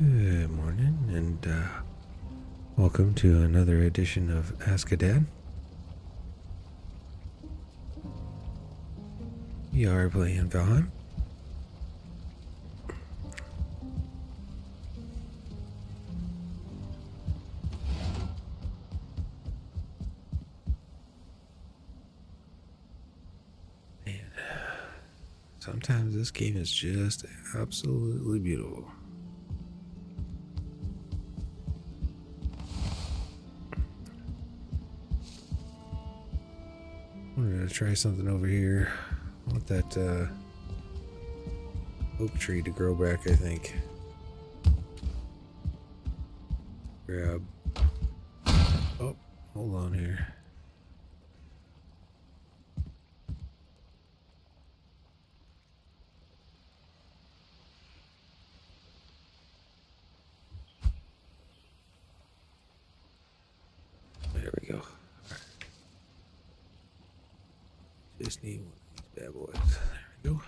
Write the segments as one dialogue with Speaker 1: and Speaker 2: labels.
Speaker 1: Good morning, and welcome to another edition of Ask a Dad. We are playing Valheim. Man, sometimes this game is just absolutely beautiful. I'm gonna try something over here. I want that oak tree to grow back, I think. Grab. Oh, hold on here. There we go. Right. Just need one of these bad boys. There we go.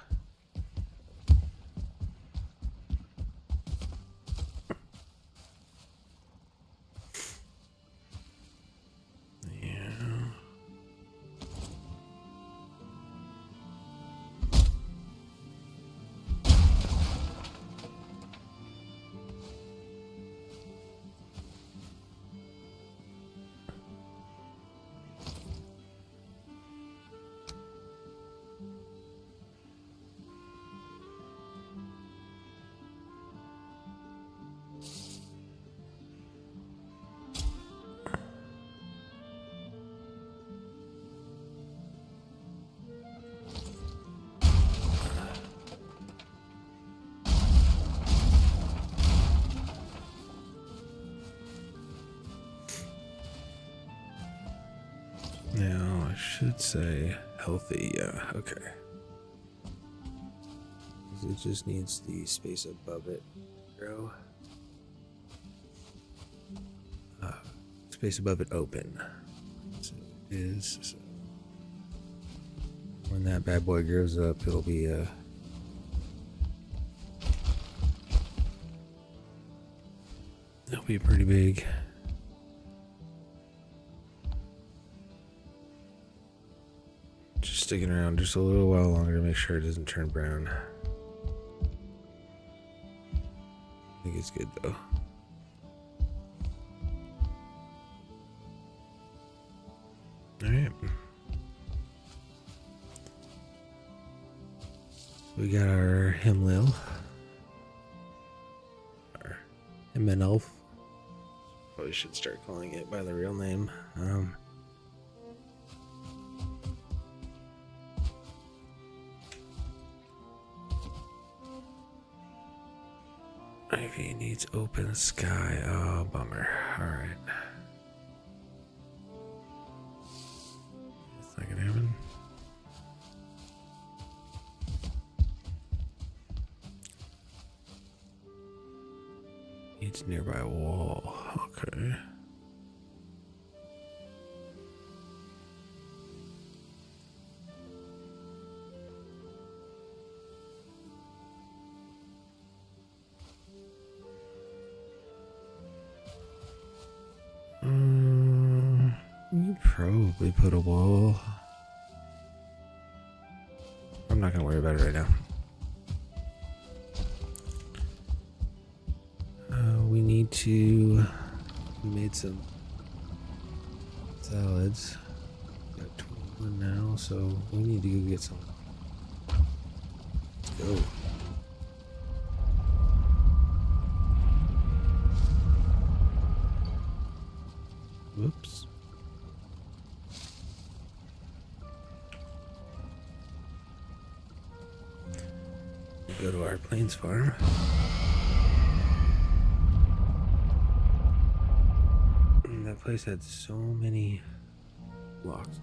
Speaker 1: Now, I should say healthy, yeah, okay. It just needs the space above it to grow. Space above it open. So it is. So when that bad boy grows up, it'll be pretty big. Just sticking around just a little while longer to make sure it doesn't turn brown. I think it's good though. Alright. We got our Himlil. Our Himenelf. Probably should start calling it by the real name. Ivy needs open sky. Oh, bummer. Alright. That's not gonna happen. Needs nearby wall. Okay. We could probably put a wall. I'm not gonna worry about it right now. We need to. We made some salads. We got 21 now, so we need to go get some. Let's go. Whoops. Go to our plains farm. That place had so many blocks on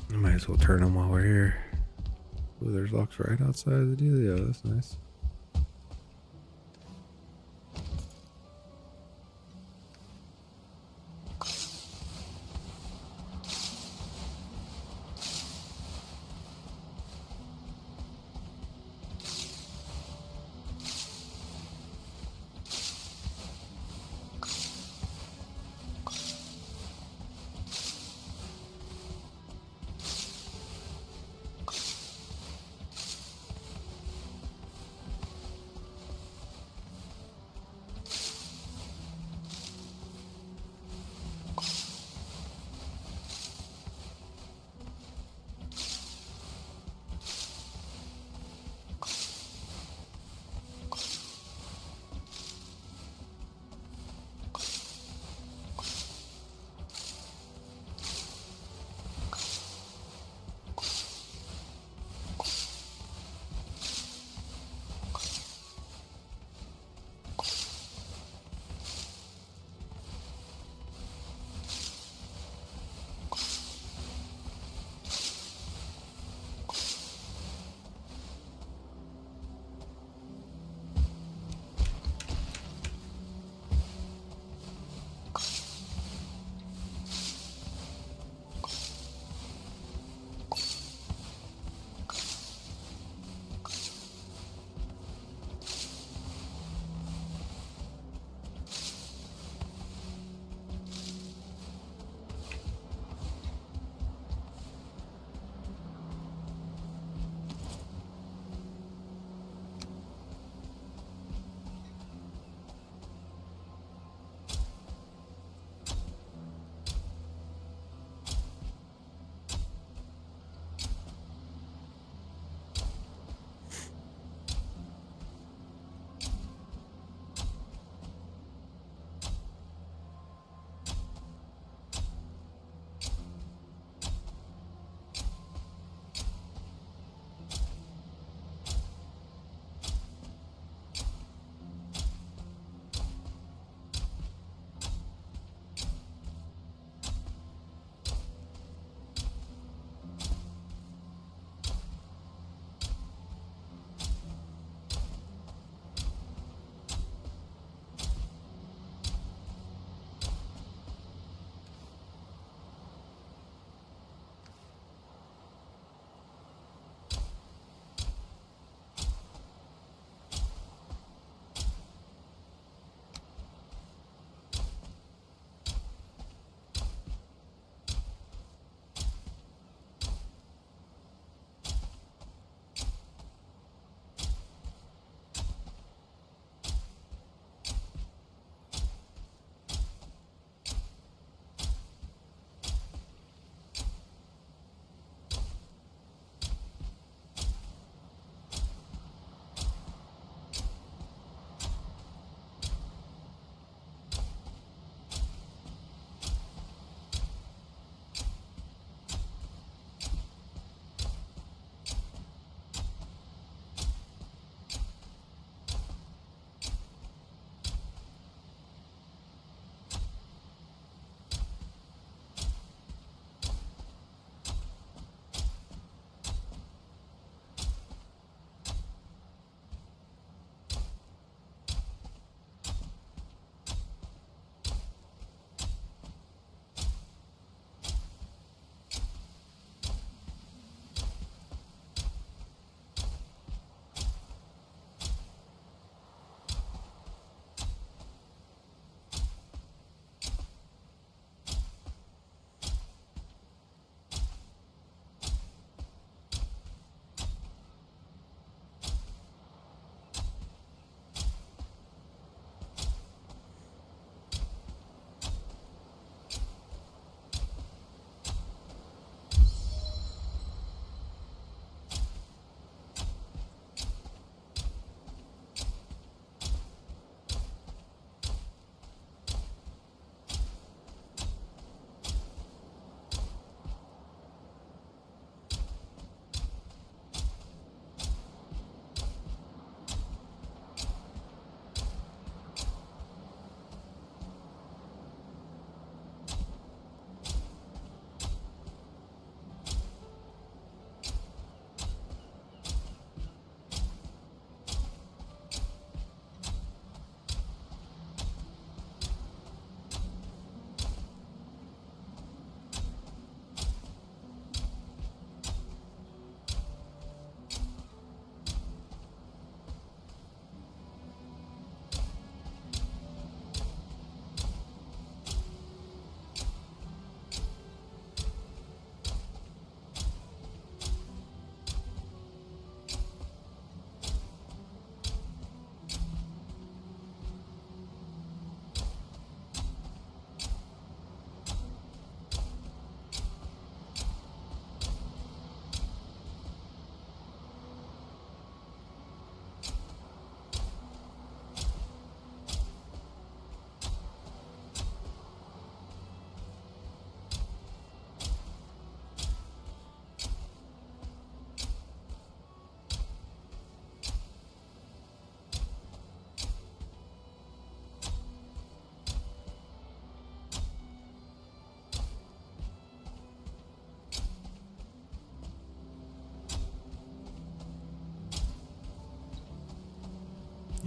Speaker 1: it. I might as well turn them while we're here. Ooh, there's locks right outside the dealio. That's nice.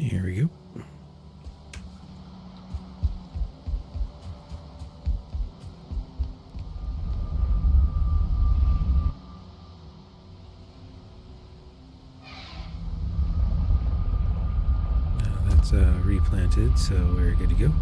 Speaker 1: Here we go. Now that's replanted, so we're good to go.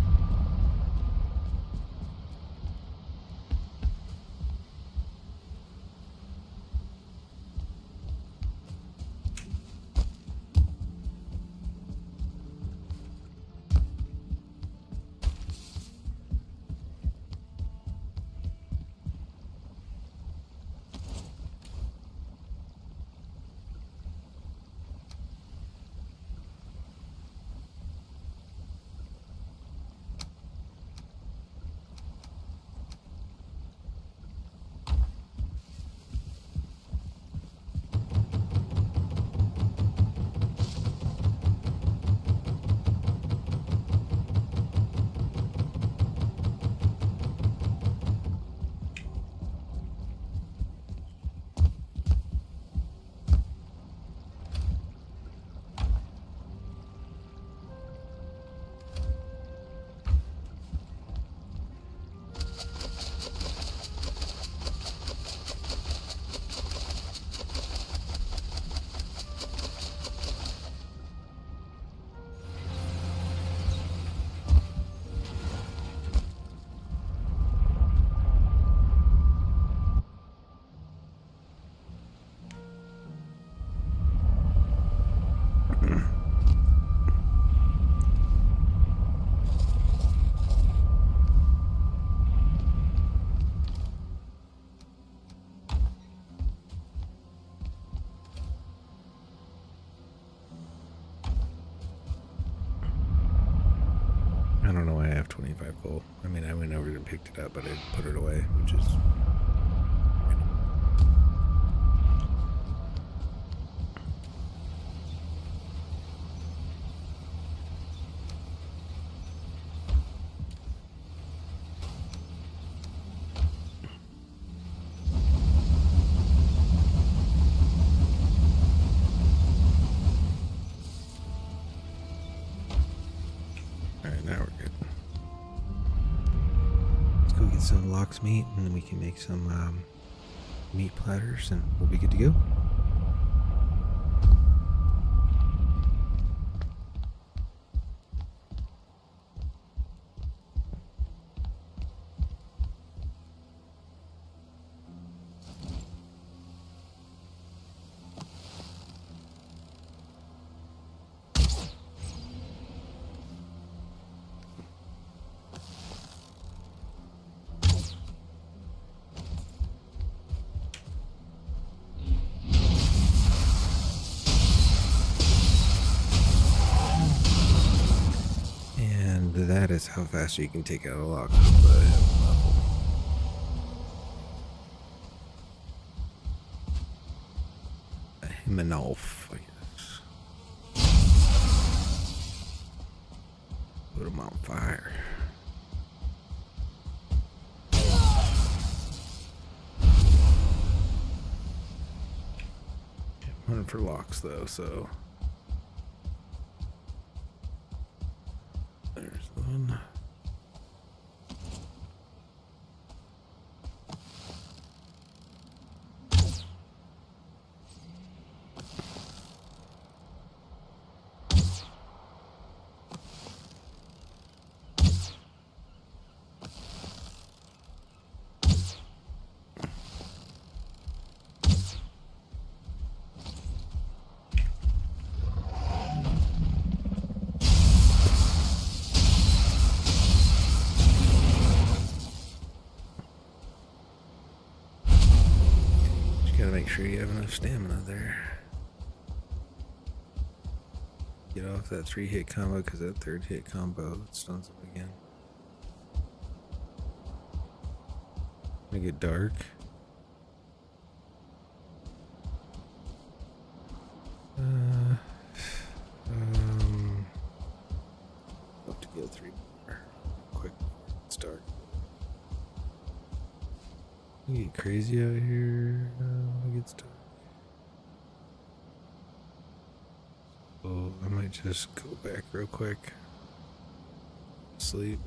Speaker 1: I don't know why I have 25 coal. I mean, I went over and picked it up, but I put it away, which is... Alright, now we're good. Let's go get some lox meat, and then we can make some meat platters, and we'll be good to go. That is how fast you can take out a lock. A Himenolf, I guess. Put him on fire. I'm hunting for locks though, so. There's one. Gotta make sure you have enough stamina there. Get off that 3-hit combo, because that 3rd hit combo stuns them again. Gonna get dark. Hope to get 3 more. Quick, it's dark. You get crazy out here when it gets dark. Oh, I might just go back real quick. Sleep.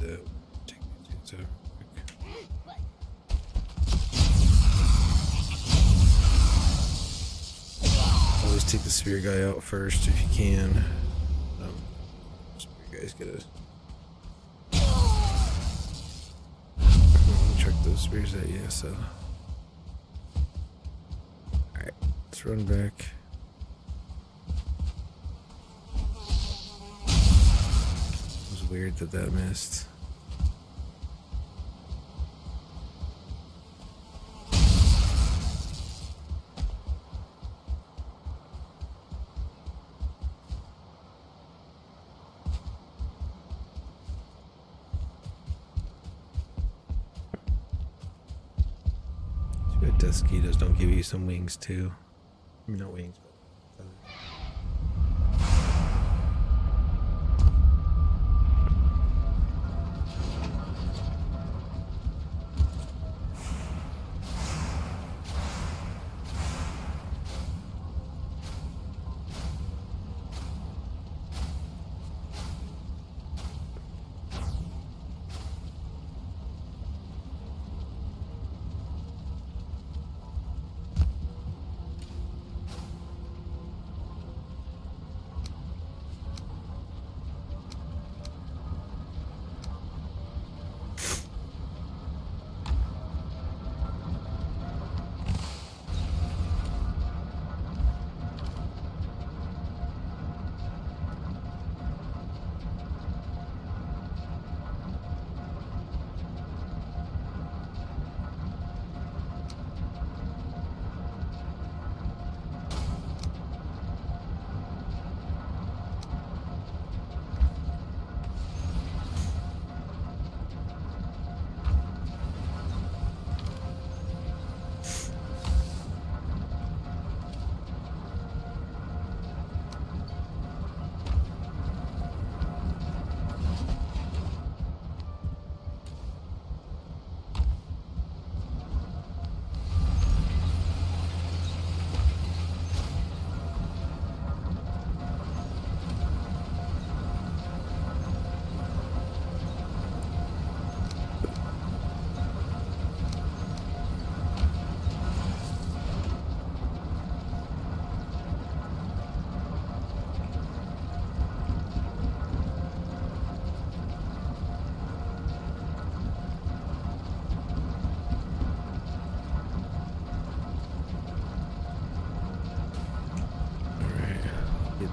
Speaker 1: Take these out quick. Always take the spear guy out first if you can. Spear guy's gonna check those spears at you, so. Alright, let's run back. It was weird that missed. Mosquitoes don't give you some wings too. I mean, not wings, but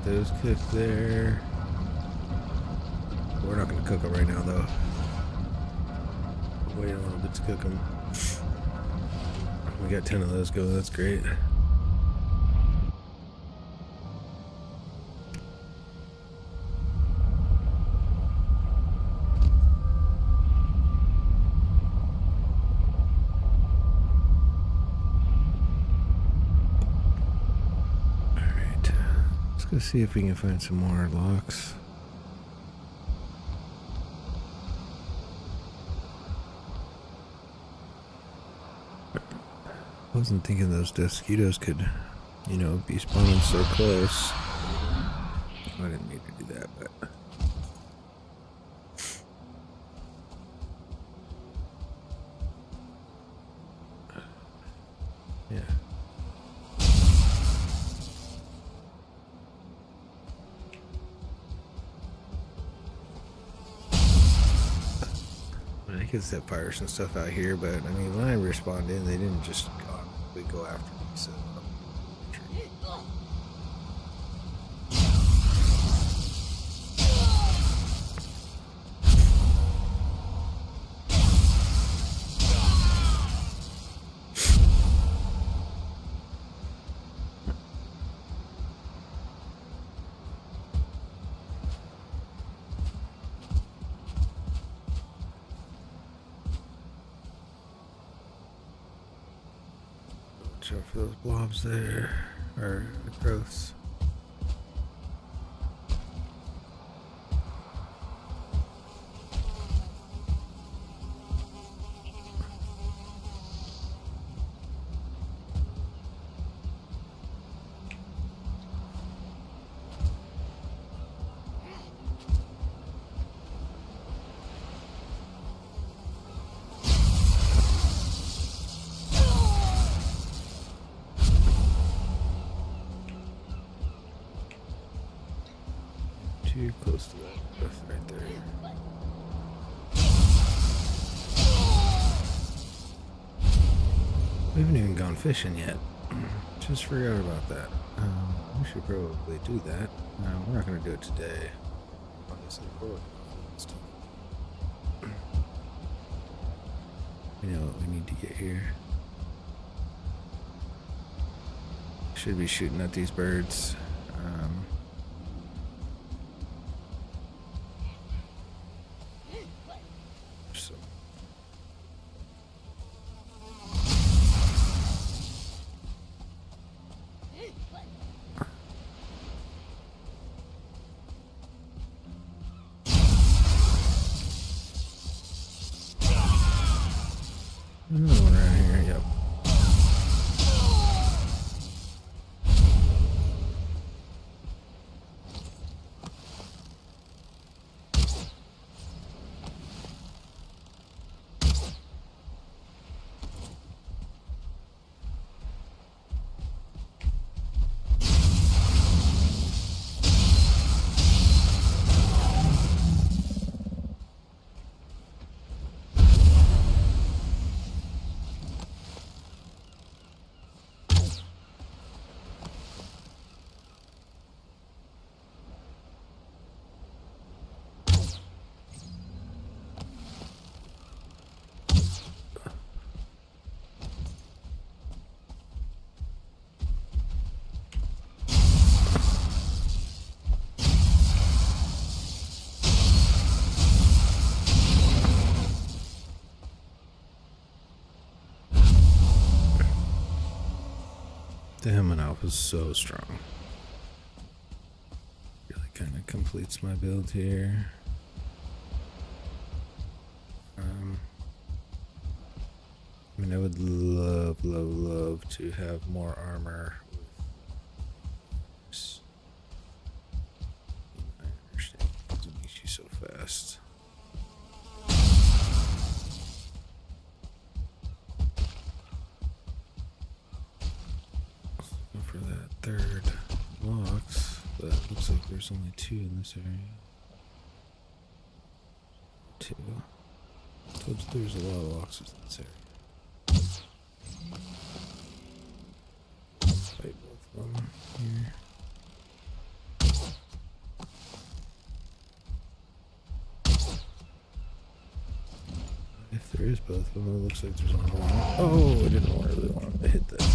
Speaker 1: those cooked there. We're not going to cook them right now, though. Wait a little bit to cook them. We got 10 of those going. That's great. Let's see if we can find some more locks. I wasn't thinking those mosquitoes could, you know, be spawning so close. I didn't mean to do that, but. Yeah. I could set fires and stuff out here, but I mean, when I respawned in, they didn't just go after me, so. Watch out for those blobs there, or the growths. close to that earth right there. We haven't even gone fishing yet. Just forgot about that. We should probably do that. We're not going to do it today. We know what we need to get here. Should be shooting at these birds. So. Another one around here, yep. The Heminoff is so strong. Really kind of completes my build here. I mean, I would love to have more armor. I understand because it makes you so fast. For that third box, but it looks like there's only 2 in this area. 2. Told you there's a lot of boxes in this area. Fight both of them here. If there is both of them, it looks like there's only one. Oh, I didn't really want to hit that.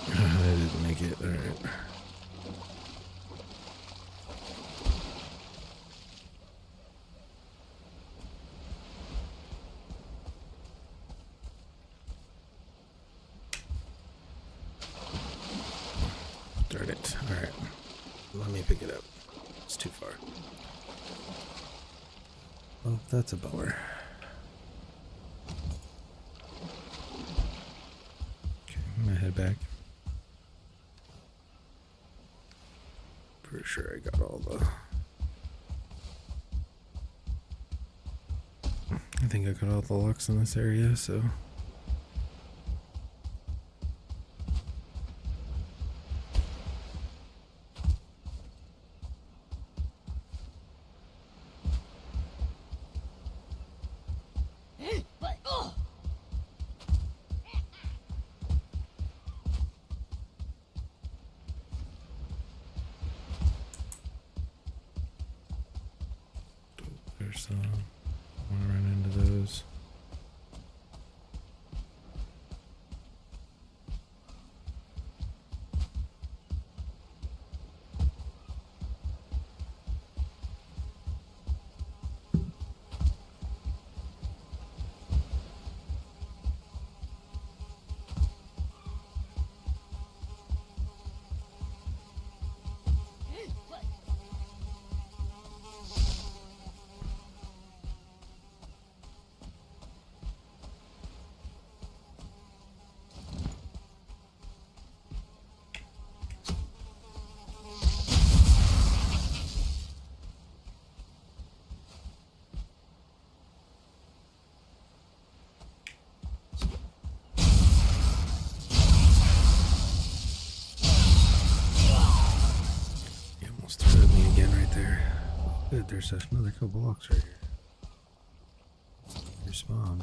Speaker 1: I didn't make it. All right. Darn it. All right. Let me pick it up. It's too far. Well, that's a bummer. Okay, I'm gonna head back. Pretty sure I got all the... I think I got all the locks in this area, so... There's some... I want to run into those. You almost threw me again right there. Good, there's another couple blocks right here. Respawn.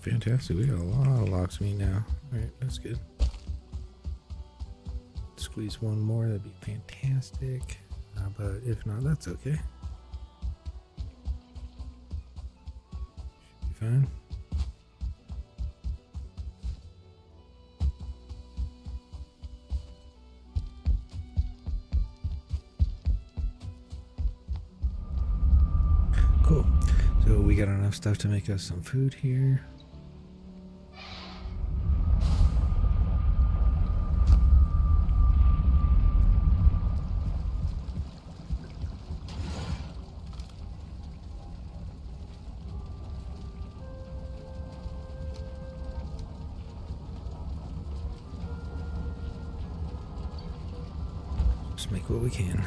Speaker 1: Fantastic. We got a lot of locks me now. Alright, that's good. Squeeze one more, that'd be fantastic. But if not, that's okay. Should be fine. Cool. So we got enough stuff to make us some food here. Just make what we can.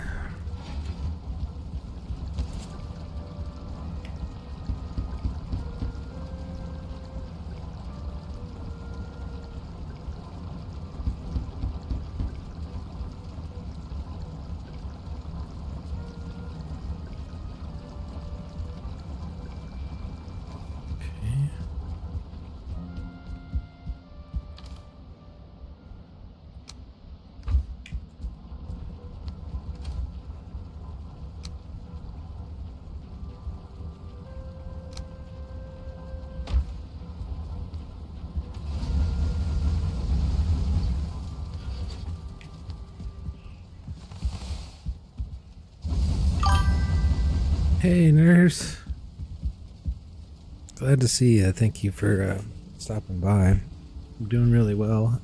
Speaker 1: Hey, nurse. Glad to see you. Thank you for stopping by. I'm doing really well.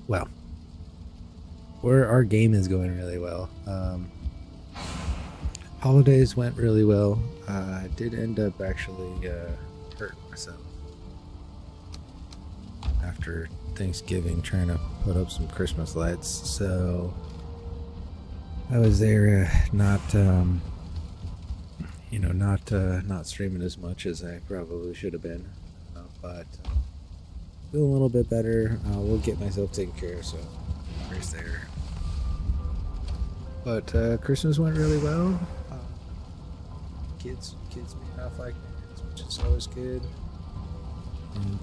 Speaker 1: Well, where our game is going really well. Holidays went really well. I did end up actually hurting myself after Thanksgiving trying to put up some Christmas lights. So I was there not streaming as much as I probably should have been, but feel a little bit better. We'll get myself taken care of, so there's there. But Christmas went really well. Kids made off like this, which is always good. And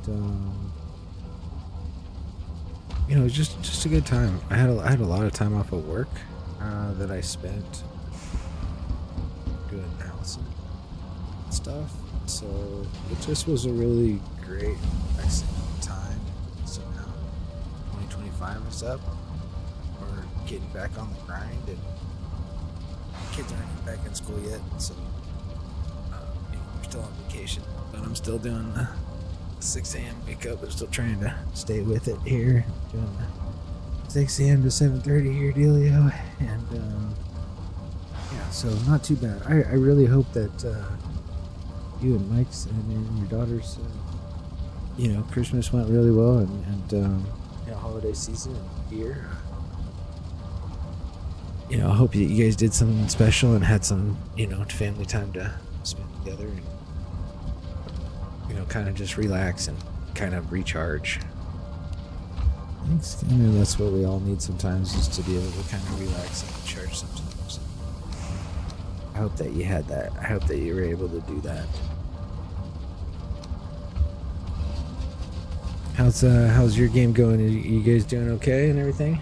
Speaker 1: it was just a good time. I had a lot of time off of work that I spent doing house and stuff. So it just was a really great, excellent time. So now 2025 is up. We're getting back on the grind, and kids aren't even back in school yet. So we're still on vacation, but I'm still doing the 6 a.m. wake up. I'm still trying to stay with it here. Doing the 6 a.m. to 7:30 here, dealio, and so not too bad. I really hope that you and Mike's and your daughter's, Christmas went really well, and holiday season and year. I hope that you guys did something special and had some, family time to spend together and, kind of just relax and kind of recharge. That's what we all need sometimes, is to be able to kind of relax and recharge sometimes. I hope that you had that. I hope that you were able to do that. How's your game going? Are you guys doing okay and everything?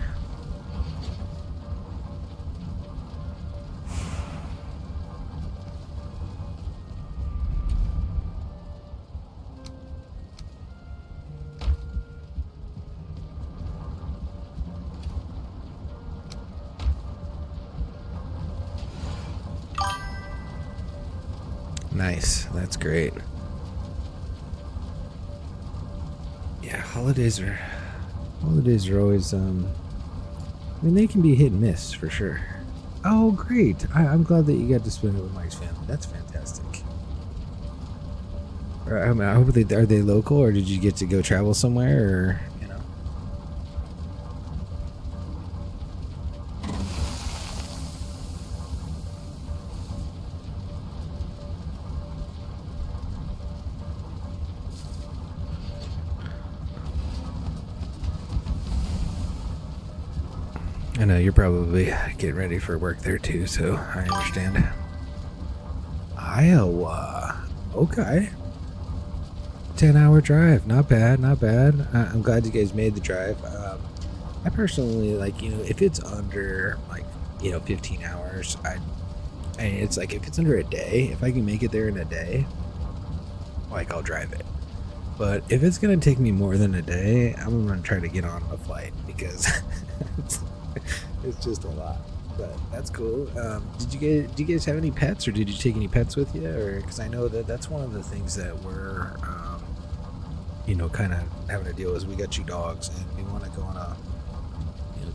Speaker 1: Nice. That's great. Yeah, holidays are always they can be hit and miss for sure. Oh, great. I'm glad that you got to spend it with Mike's family. That's fantastic. I hope are they local, or did you get to go travel somewhere, or I know you're probably getting ready for work there too, so I understand. Iowa. Okay. 10-hour drive. Not bad, not bad. I'm glad you guys made the drive. I personally, if it's under, 15 hours, it's like, if it's under a day, if I can make it there in a day, I'll drive it. But if it's going to take me more than a day, I'm going to try to get on a flight, because it's just a lot. But that's cool. Do you guys have any pets, or did you take any pets with you? Or because I know that's one of the things that we're kind of having to deal with. We got 2 dogs, and we want to go on a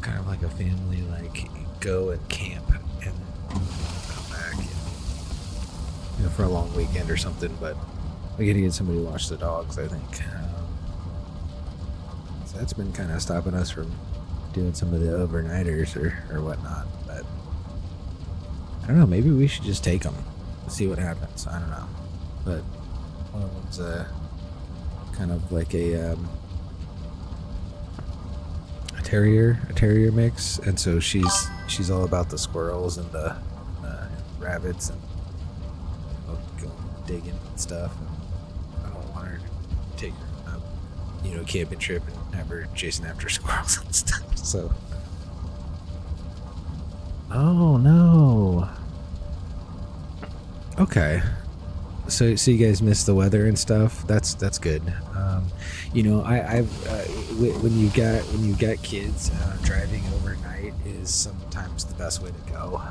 Speaker 1: kind of like a family, go and camp and come back and, for a long weekend or something. But we got to get somebody to watch the dogs, I think. So that's been kind of stopping us from doing some of the overnighters or whatnot. But I don't know, maybe we should just take them, see what happens. I don't know. But one of them's kind of like a terrier mix, and so she's all about the squirrels and the rabbits and going digging and stuff. And I don't want her to take her camping trip and have her chasing after squirrels and stuff. So, oh no. Okay. So you guys miss the weather and stuff. That's good. When you got kids, driving overnight is sometimes the best way to go.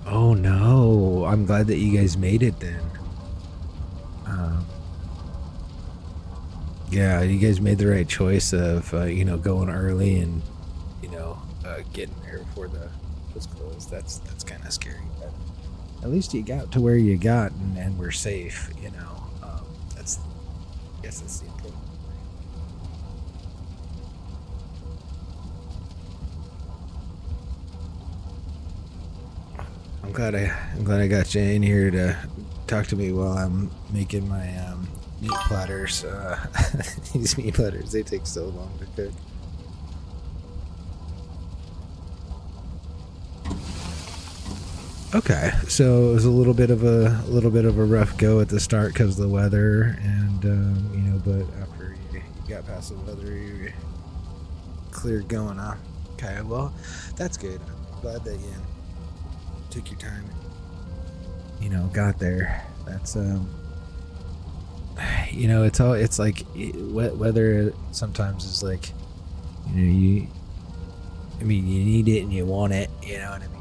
Speaker 1: Oh no, I'm glad that you guys made it then. Um, yeah, you guys made the right choice of going early and getting there before the was closed. That's kind of scary, but at least you got to where you got and we're safe. That's I guess that's the important. I'm glad I got you in here to talk to me while I'm making my meat platters. These meat platters, they take so long to cook. Okay, so it was a little bit of a rough go at the start because of the weather, and but after you got past the weather, you cleared going on. Okay, well, that's good. I'm glad that you took your time and got there. That's it's like weather sometimes is like you I mean, you need it and you want it, you know what I mean?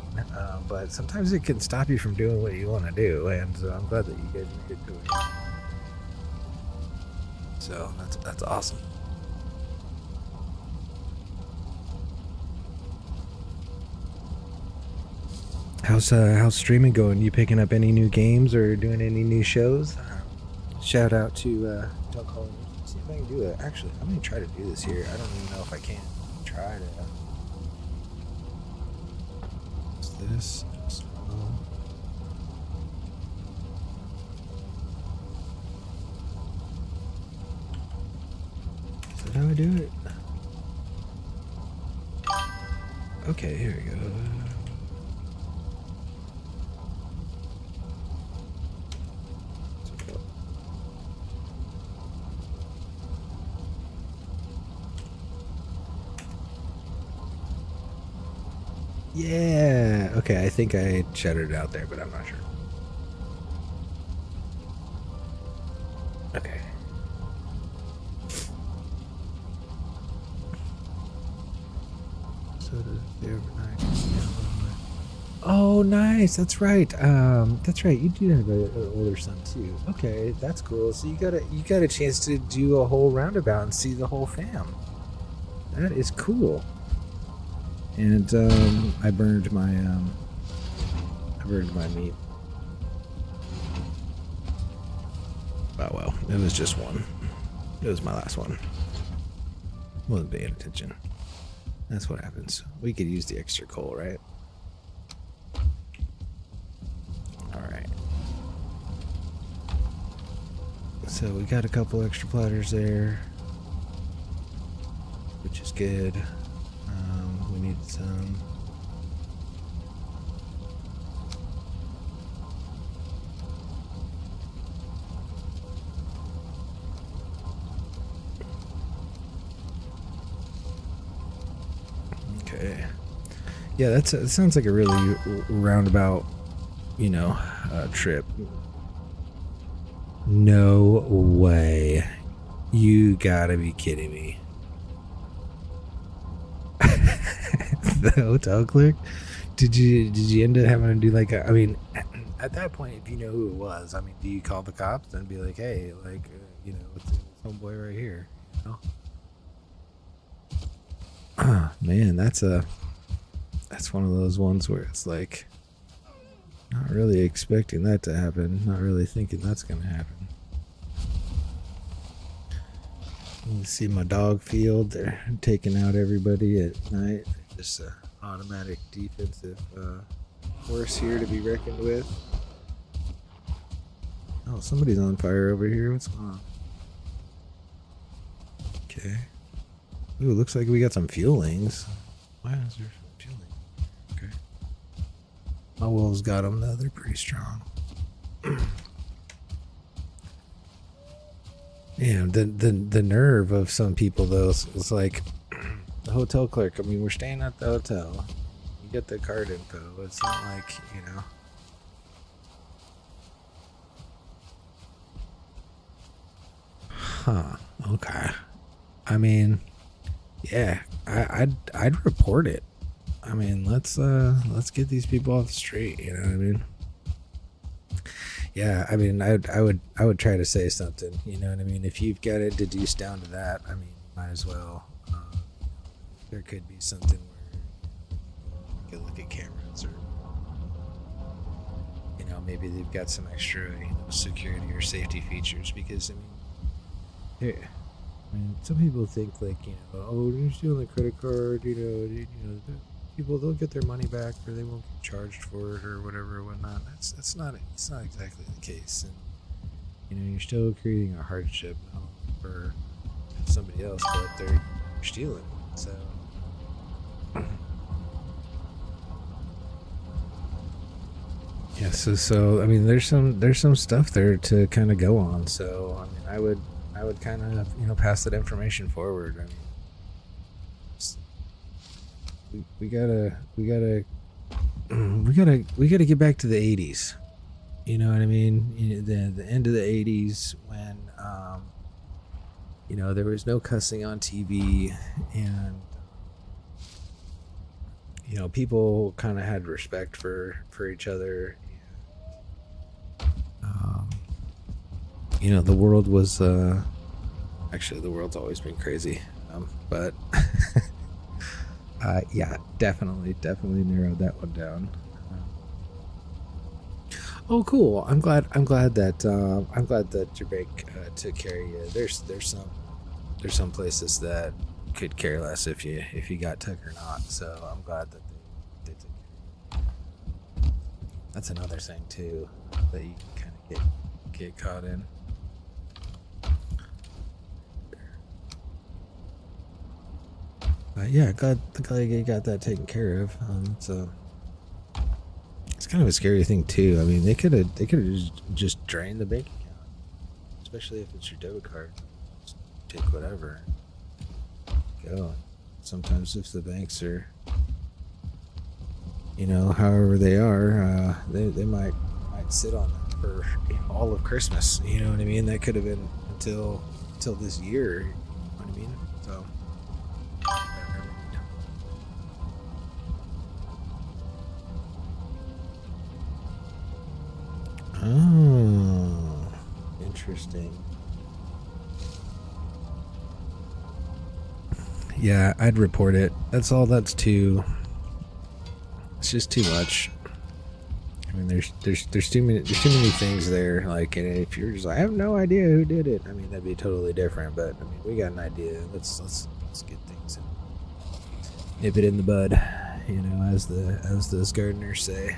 Speaker 1: But sometimes it can stop you from doing what you want to do, and so I'm glad that you guys made it to it. So that's awesome. How's streaming going? You picking up any new games or doing any new shows? Shout out to Don't Call Me. See if I can do it. Actually, I'm gonna try to do this here. I don't even know if I can try to. This. Is that how I do it? Okay, here we go. Yeah. Okay, I think I shuttered it out there, but I'm not sure. Okay. So does the overnight. Oh, nice. That's right. That's right. You do have an older son too. Okay, that's cool. So you got a chance to do a whole roundabout and see the whole fam. That is cool. And I burned my meat. Oh well, it was just one. It was my last one. Wasn't paying attention. That's what happens. We could use the extra coal, right? Alright. So we got a couple extra platters there, which is good. We need some. Okay. Yeah, that sounds like a really roundabout, trip. No way. You gotta be kidding me. The hotel clerk? Did you end up having to do like I mean, at that point, if you know who it was, I mean, do you call the cops and be like, hey, like, it's homeboy right here, you know? Ah, man, that's one of those ones where it's like not really expecting that to happen, not really thinking that's gonna happen. You see my dog field, they're taking out everybody at night. Just an automatic defensive force here to be reckoned with. Oh, somebody's on fire over here. What's going on? Okay. Ooh, looks like we got some fuelings. Why is there some fueling? Okay. My wolves got them though. They're pretty strong. Yeah, the nerve of some people though. It's like the hotel clerk. I mean, we're staying at the hotel. You get the card info. It's not like Huh. Okay. I mean, yeah, I'd report it. I mean, let's get these people off the street. You know what I mean? Yeah, I mean, I would try to say something. You know what I mean? If you've got it deduced down to that, I mean, might as well. There could be something where you could look at cameras, or maybe they've got some extra security or safety features. Because I mean, some people think like oh, you're stealing a credit card. People, they'll get their money back, or they won't get charged for it, or whatever, or whatnot. It's not exactly the case, and you're still creating a hardship, not only for somebody else, but they're stealing. So yeah, so I mean, there's some stuff there to kind of go on. So I mean, I would kind of pass that information forward. I mean, we gotta we gotta get back to the 80s. You know what I mean? The end of the 80s, when there was no cussing on TV, and people kind of had respect for each other. The world was actually, the world's always been crazy, but yeah, definitely narrowed that one down. Oh, cool! I'm glad that your bank took care of you. There's some places that could care less if you got took or not. So I'm glad that they took care of you. That's another thing too that you can kind of get caught in. Yeah, glad you got that taken care of. It's kind of a scary thing too. I mean, they could have just drained the bank account, especially if it's your debit card. Just take whatever, go. Sometimes if the banks are, however they are, they might sit on that for all of Christmas. You know what I mean? That could have been until this year. You know what I mean? So. Oh, interesting. Yeah, I'd report it. That's all. It's just too much. I mean, there's too many things there. Like, if you're just like, I have no idea who did it, I mean, that'd be totally different. But I mean, we got an idea. Let's get things and nip it in the bud. As those gardeners say.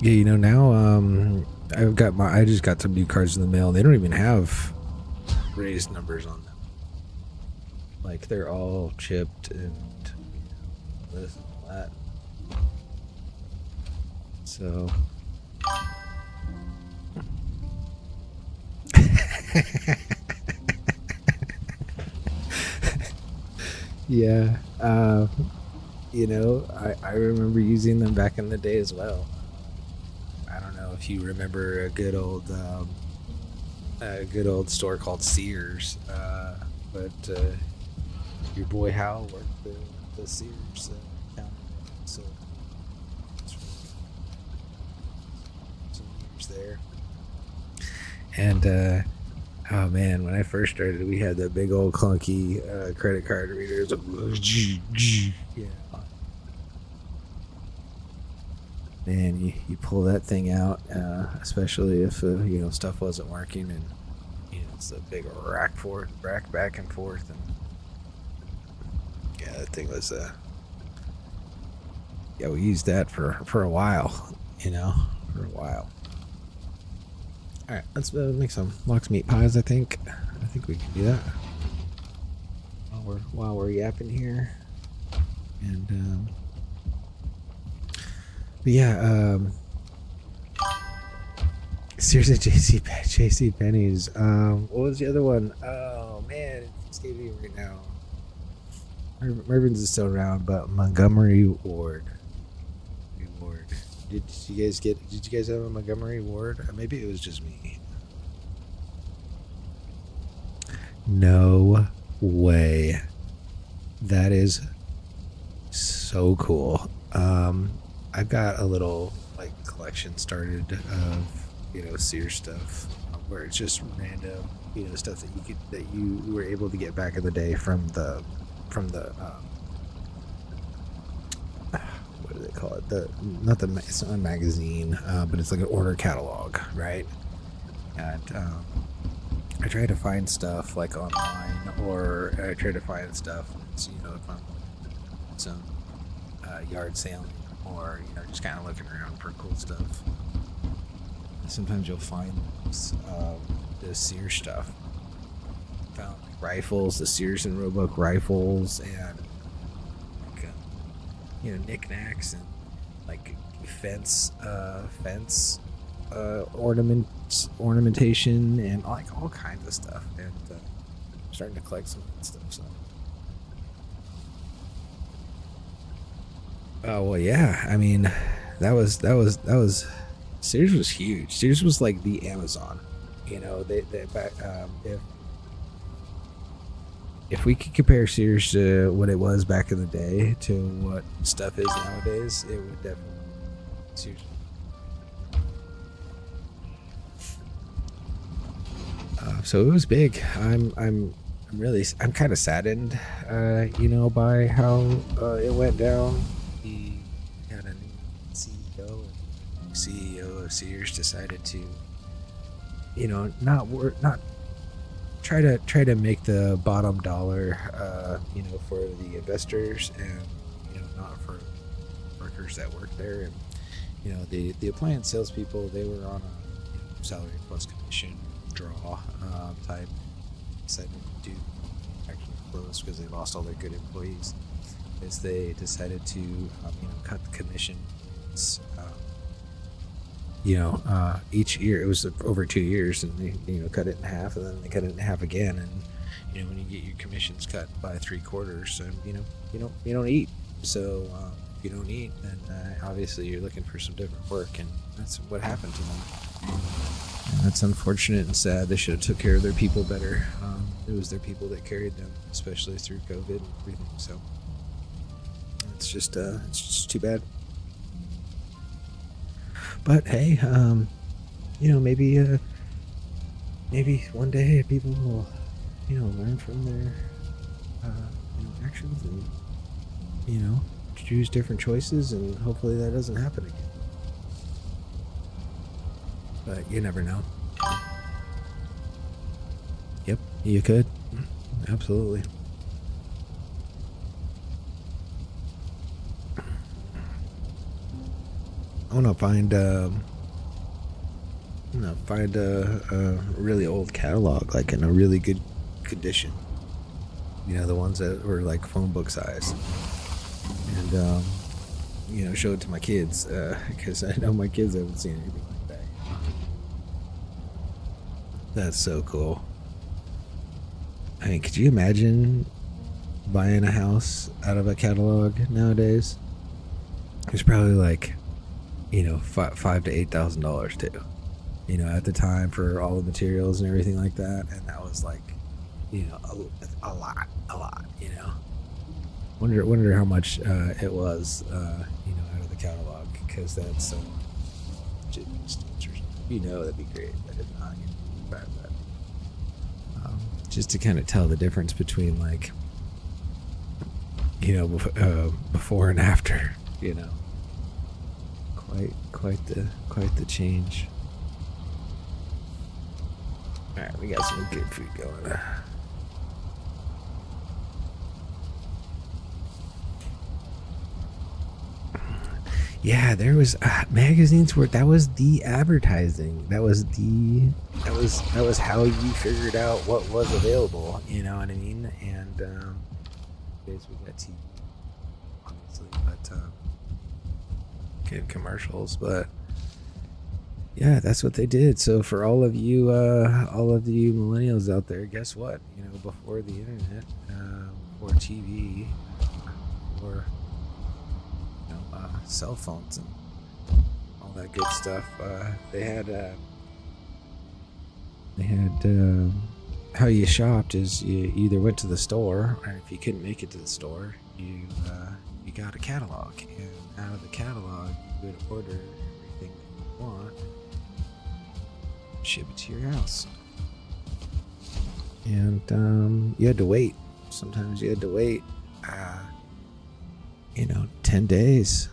Speaker 1: Yeah, now I just got some new cards in the mail. They don't even have raised numbers on them. Like, they're all chipped and this and that. So yeah, I remember using them back in the day as well. I don't know if you remember a good old store called Sears, but your boy Hal worked the Sears counter, so some years there. And oh man, when I first started, we had that big old clunky credit card reader. Yeah. Man, you pull that thing out, especially if stuff wasn't working, and it's a big rack back and forth, and yeah, that thing was yeah, we used that for a while, for a while. All right, let's make some lox meat pies. I think we can do that while we're yapping here, and but yeah, seriously, JC Penney's. What was the other one? Oh man, it's escaping me right now. Mervin's is still around, but Montgomery Ward. Did you guys have a Montgomery Ward? Maybe it was just me. No way. That is so cool. I've got a little like collection started of Sears stuff, where it's just random stuff that you were able to get back in the day from the what do they call it, it's not a magazine, but it's like an order catalog, right? And I try to find stuff like online, or I try to find stuff that's, if I'm some yard sailing, or just kind of looking around for cool stuff. Sometimes you'll find the Sears stuff. Found like rifles, the Sears and Roebuck rifles, and like, knickknacks and like fence ornamentation, and like all kinds of stuff. And I'm starting to collect some of that stuff. So. Oh well, yeah. I mean, that was Sears was huge. Sears was like the Amazon. They back, if we could compare Sears to what it was back in the day to what stuff is nowadays, it would definitely Sears. So it was big. I'm kind of saddened, by how it went down. He had a new CEO, and CEO of Sears decided to, not try to make the bottom dollar, for the investors, and not for workers that work there. And the appliance salespeople, they were on a salary plus commission draw type. Decided to actually close because they lost all their good employees. Is they decided to cut the commissions. Each year, it was over 2 years, and they cut it in half, and then they cut it in half again. And when you get your commissions cut by 3/4, you don't eat. So if you don't eat, then obviously you're looking for some different work, and that's what happened to them. And that's unfortunate and sad. They should have took care of their people better. It was their people that carried them, especially through COVID and everything. So it's just too bad. But hey, maybe one day people will, learn from their, actions, and, choose different choices, and hopefully that doesn't happen again. But you never know. Yep, you could. Absolutely. I want to find a really old catalog, like in a really good condition. The ones that were like phone book size, and show it to my kids, because I know my kids haven't seen anything like that. That's so cool. I mean, could you imagine buying a house out of a catalog nowadays? It's probably like, $5,000 to $8,000 too. At the time, for all the materials and everything like that, and that was like, a lot. Wonder how much it was, out of the catalog, because that's that'd be great. But if not, bad. Just to kind of tell the difference between like, before and after, quite the change. All right, we got some good food going. Yeah, there was magazines where that was the advertising. That was how you figured out what was available. You know what I mean? And nowadays we got TV, obviously, but good commercials. But yeah, that's what they did. So for all of you millennials out there, guess what? Before the internet, or TV, or cell phones and all that good stuff, they had how you shopped is you either went to the store, and if you couldn't make it to the store, you got a catalog, and out of the catalog, you would order everything that you want, ship it to your house, and you had to wait. Sometimes you had to wait, 10 days,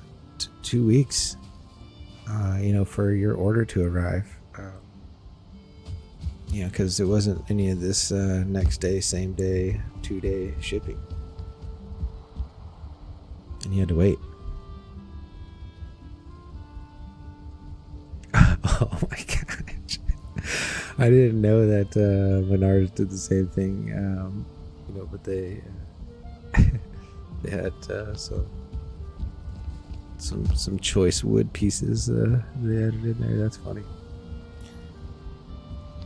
Speaker 1: 2 weeks, for your order to arrive. Because there wasn't any of this next day, same day, 2-day shipping. And you had to wait. Oh my gosh. I didn't know that Menards did the same thing. But they they had some choice wood pieces they added in there. That's funny.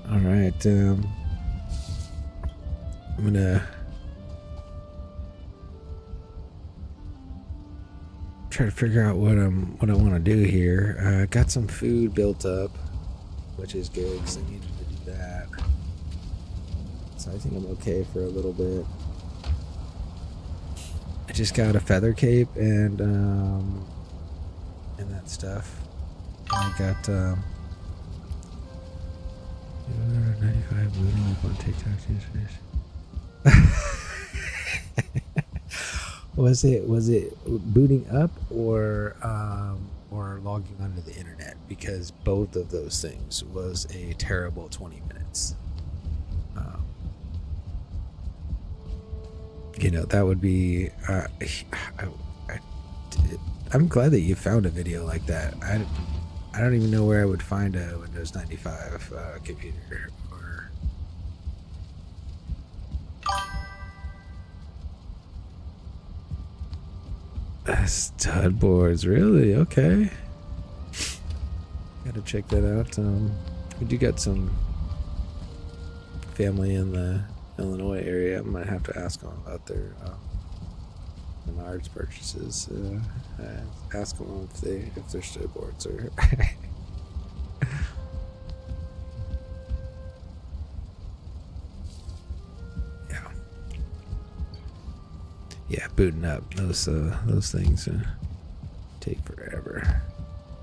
Speaker 1: All right, I'm gonna try to figure out what I want to do here. Got some food built up, which is good because I needed to do that. So I think I'm okay for a little bit. I just got a feather cape and that stuff. And I got 95 booting up on TikTok. Was it booting up or logging onto the internet? Because both of those things was a terrible 20 minutes. That would be. I'm glad that you found a video like that. I don't even know where I would find a Windows 95 computer or. Stud boards, really? Okay. Gotta check that out. We do got some family in the Illinois area. I might have to ask them about their Menards purchases. Ask them if their stud boards are. Yeah, booting up those things take forever.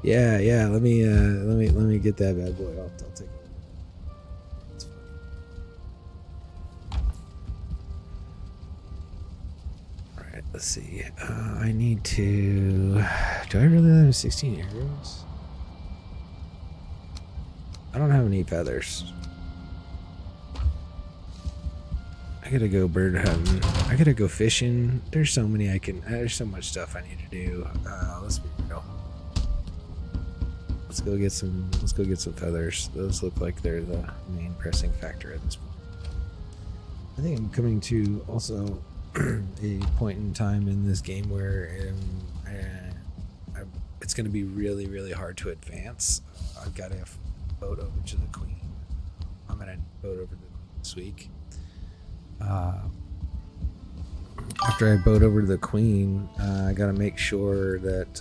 Speaker 1: Yeah. Let me get that bad boy off. I'll take it. It's funny. All right, let's see. I need to. Do I really have 16 arrows? I don't have any feathers. I gotta go bird hunting. I gotta go fishing. There's so much stuff I need to do. Let's be real. Let's go get some feathers. Those look like they're the main pressing factor at this point. I think I'm coming to also a point in time in this game where it's going to be really, really hard to advance. I've got to boat over to the Queen. I'm going to boat over to the Queen this week. After I boat over to the Queen, I gotta make sure that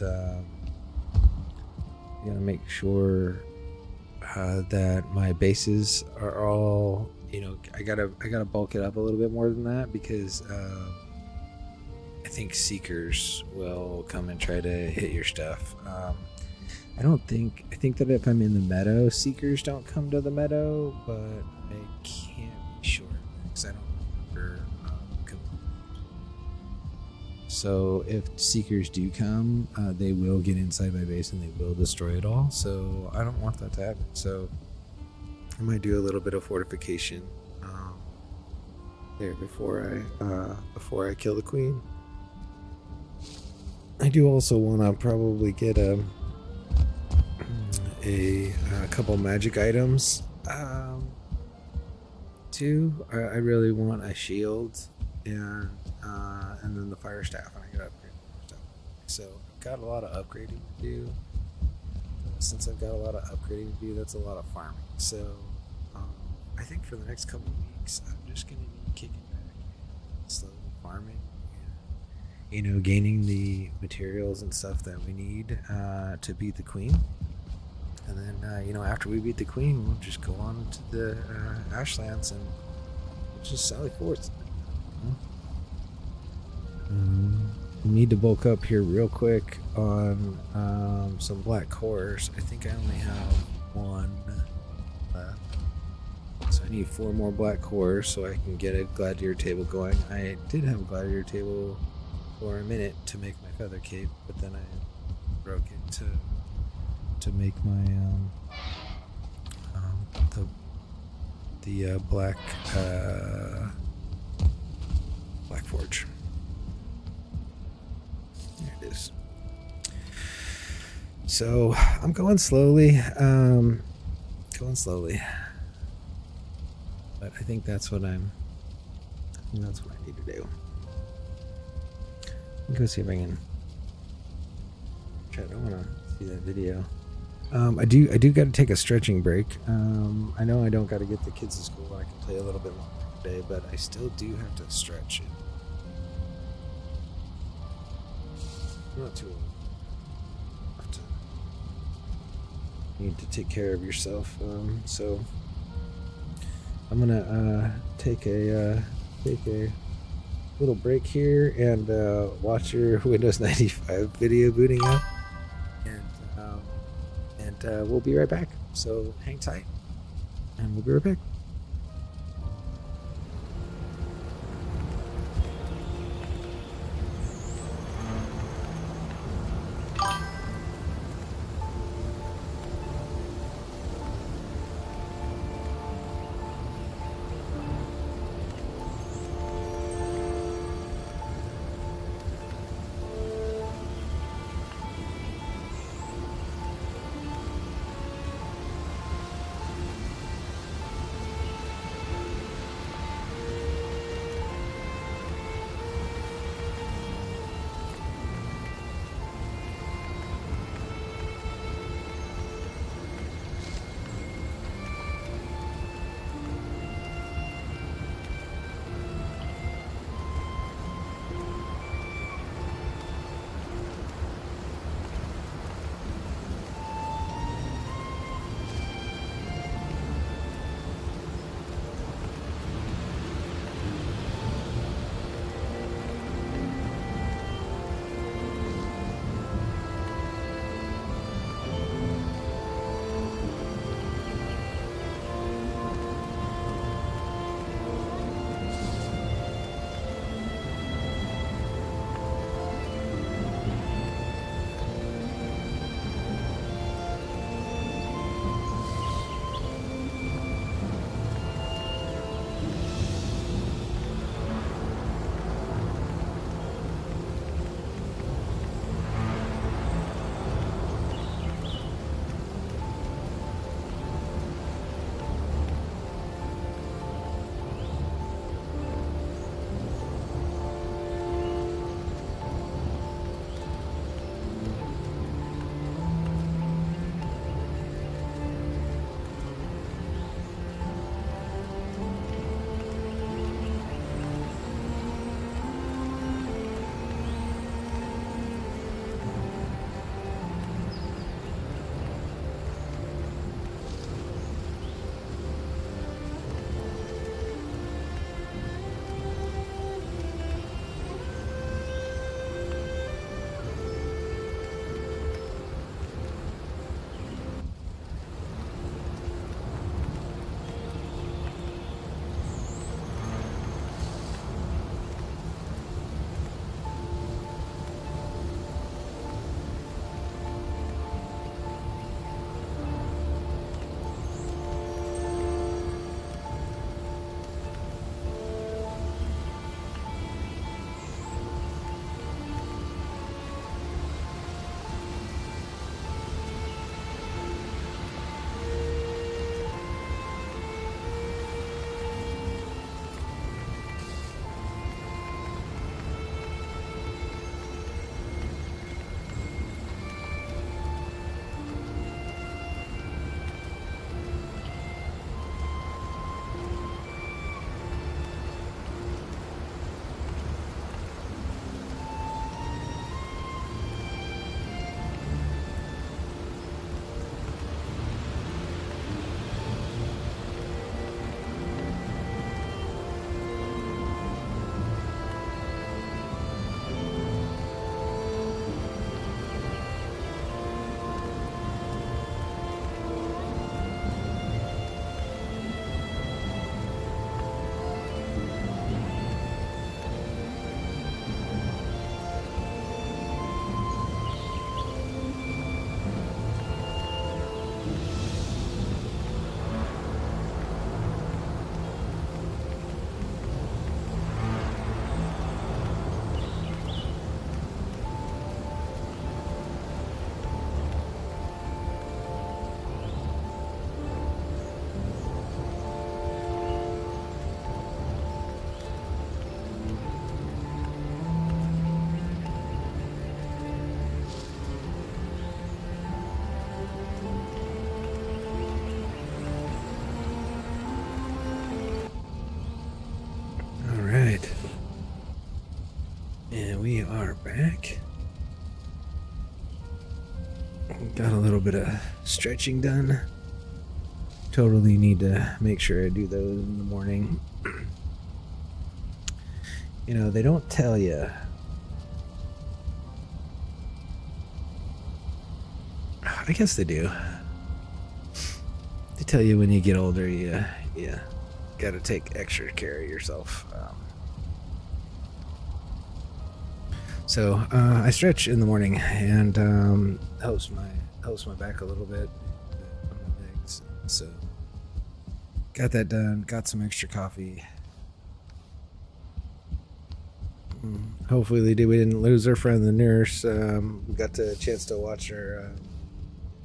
Speaker 1: that my bases are all, I gotta bulk it up a little bit more than that, because I think seekers will come and try to hit your stuff. I think that if I'm in the meadow, seekers don't come to the meadow, but I can't be sure because I don't remember. So if seekers do come, they will get inside my base and they will destroy it all. So I don't want that to happen. So I might do a little bit of fortification there before I kill the Queen. I do also want to probably get a couple magic items too. I really want a shield and then the fire staff, and I gotta upgrade the fire staff. So I've got a lot of upgrading to do. Since I've got a lot of upgrading to do, that's a lot of farming. So I think for the next couple of weeks, I'm just gonna be kicking back and slowly farming, and gaining the materials and stuff that we need to beat the Queen. And then after we beat the Queen, we'll just go on to the Ashlands and just sally forth. Need to bulk up here real quick on some black cores. I think I only have one left. So I need 4 more black cores so I can get a gladiator table going. I did have a gladiator table for a minute to make my feather cape, but then I broke it to make my the black forge. There it is. So I'm going slowly, but I think that's what I need to do. Go see if I can. I want to see that video. I do got to take a stretching break. I know I don't got to get the kids to school. I can play a little bit longer today, but I still do have to stretch it. Not too long. Need to take care of yourself. So I'm gonna take a little break here and watch your Windows 95 video booting up, and we'll be right back. So hang tight, and we'll be right back. back. Got a little bit of stretching done. Totally need to make sure I do those in the morning. You know, they don't tell you. I guess they do. They tell you when you get older, you got to take extra care of yourself. So I stretch in the morning, and helps my back a little bit on my legs. So got that done. Got some extra coffee. Hopefully we didn't lose our friend the nurse. We got the chance to watch her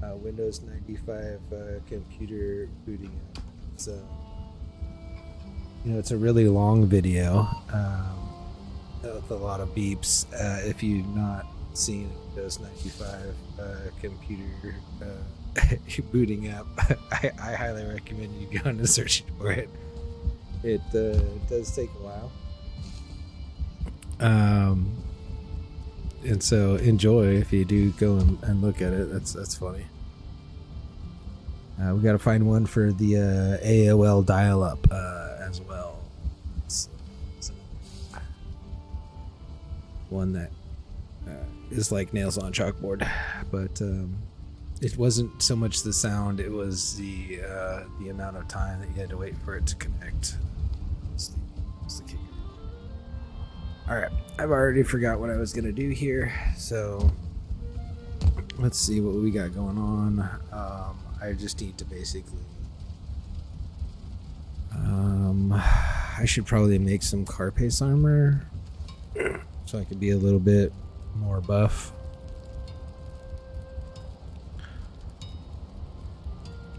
Speaker 1: Windows 95 computer booting up. So it's a really long video with a lot of beeps. If you've not seen Windows 95 computer booting up, I highly recommend you go and search for it. It does take a while. And so enjoy if you do go and look at it. That's funny. We got to find one for the AOL dial-up as well. It's one that is like nails on chalkboard, but it wasn't so much the sound; it was the amount of time that you had to wait for it to connect. It's the key. All right, I've already forgot what I was gonna do here, so let's see what we got going on. I just need to basically I should probably make some carapace armor so I could be a little bit more buff.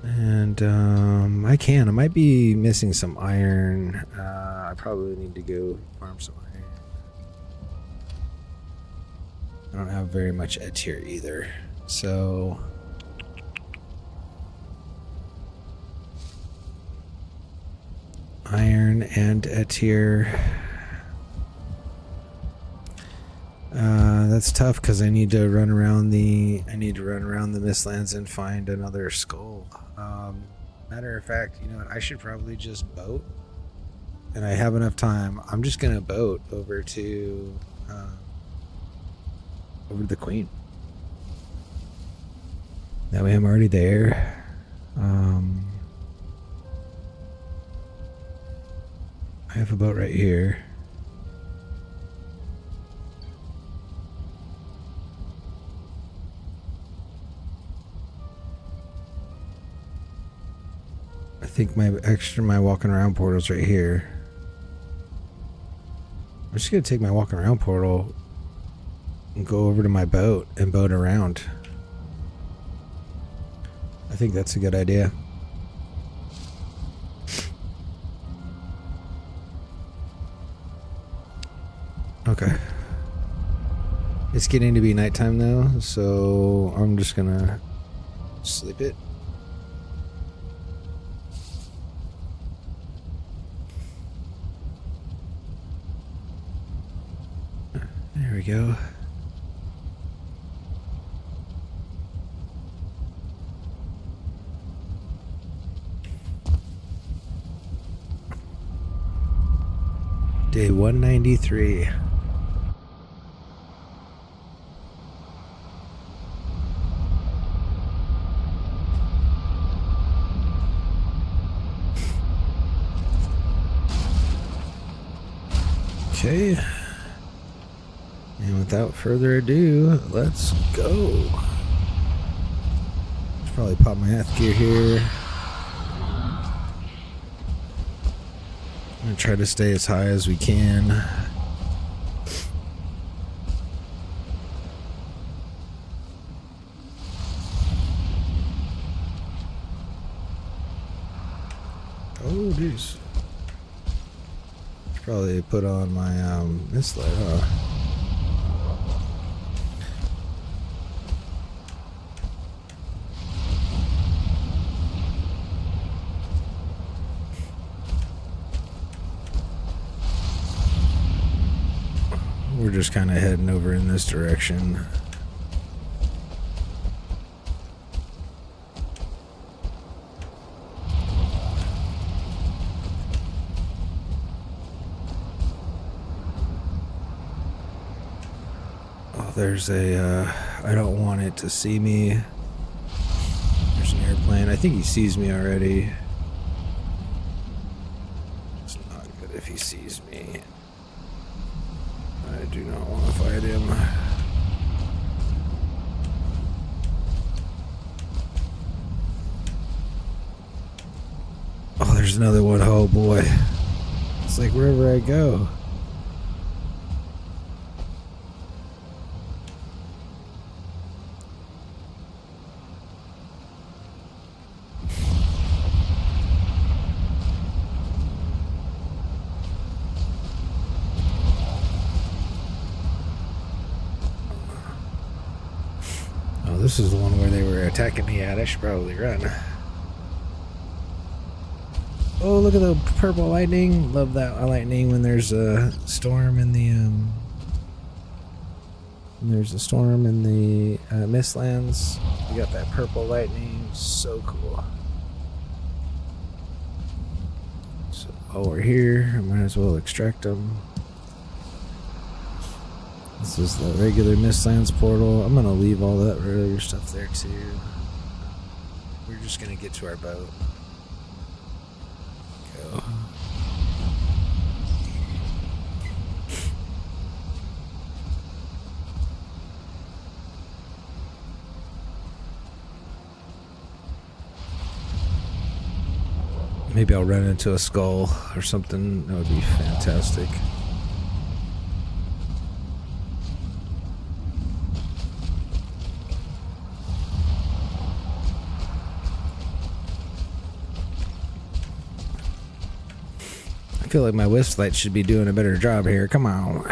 Speaker 1: And I might be missing some iron. I probably need to go farm some iron. I don't have very much edge here either, so iron and Etir. That's tough because I need to run around the Mistlands and find another skull. Matter of fact, you know what? I should probably just boat, and I have enough time. I'm just gonna boat over to the Queen. That way I'm already there. I have a boat right here. I think my walking around portal's right here. I'm just gonna take my walking around portal and go over to my boat and boat around. I think that's a good idea. Okay. It's getting to be nighttime though, so I'm just gonna sleep it. There we go. Day 193. Okay. And without further ado, let's go. Should probably pop my health gear here. I'm gonna try to stay as high as we can. Oh, geez. Should probably put on my this light, huh? We're just kind of heading over in this direction. Oh, there's a, I don't want it to see me. There's an airplane. I think he sees me already. It's not good if he sees me. I do not want to fight him. Oh, there's another one. Oh boy. It's like wherever I go. This is the one where they were attacking me at. I should probably run. Oh, look at the purple lightning. Love that lightning when there's a storm in the Mistlands. You got that purple lightning. So cool. So while we're here, I might as well extract them. This is the regular Mistlands portal. I'm gonna leave all that earlier stuff there too. We're just gonna get to our boat. Go. Maybe I'll run into a skull or something. That would be fantastic. I feel like my wisp light should be doing a better job here. Come on.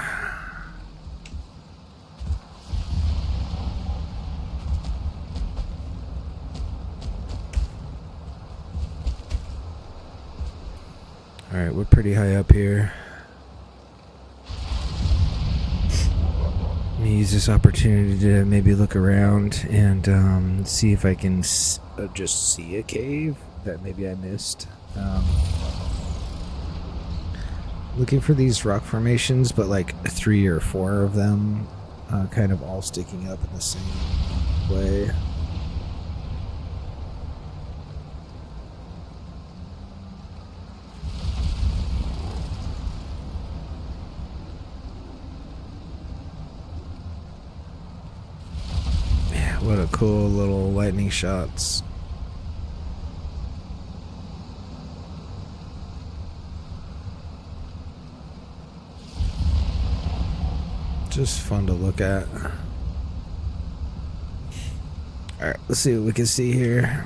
Speaker 1: Alright, we're pretty high up here. Let me use this opportunity to maybe look around and see if I can just see a cave that maybe I missed. Looking for these rock formations, but like 3 or 4 of them kind of all sticking up in the same way. Yeah, what a cool little lightning shots. Just fun to look at. Alright, let's see what we can see here.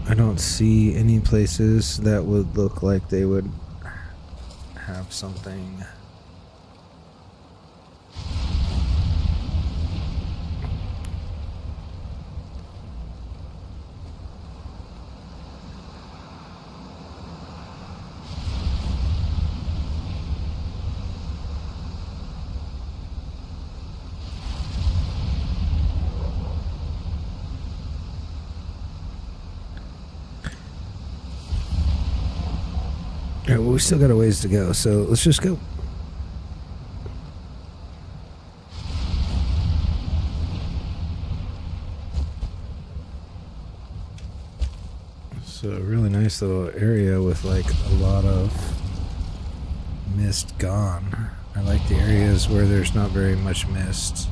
Speaker 1: I don't see any places that would look like they would have something. Alright, well, we still got a ways to go, so let's just go. So a really nice little area with like a lot of mist gone. I like the areas where there's not very much mist.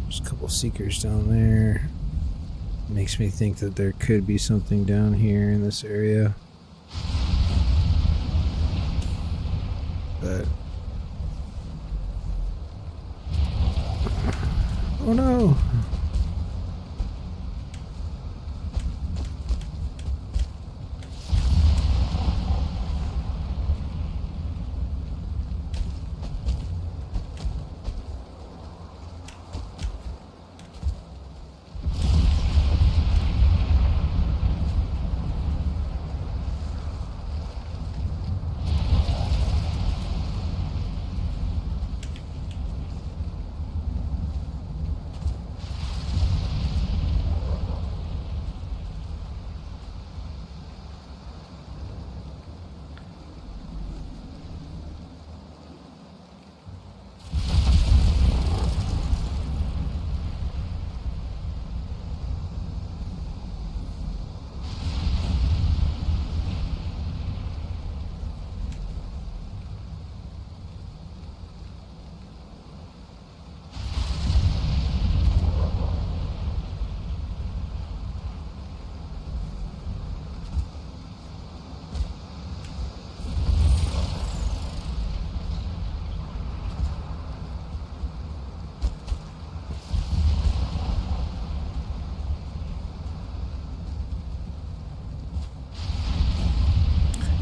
Speaker 1: There's a couple seekers down there. Makes me think that there could be something down here in this area. But oh no.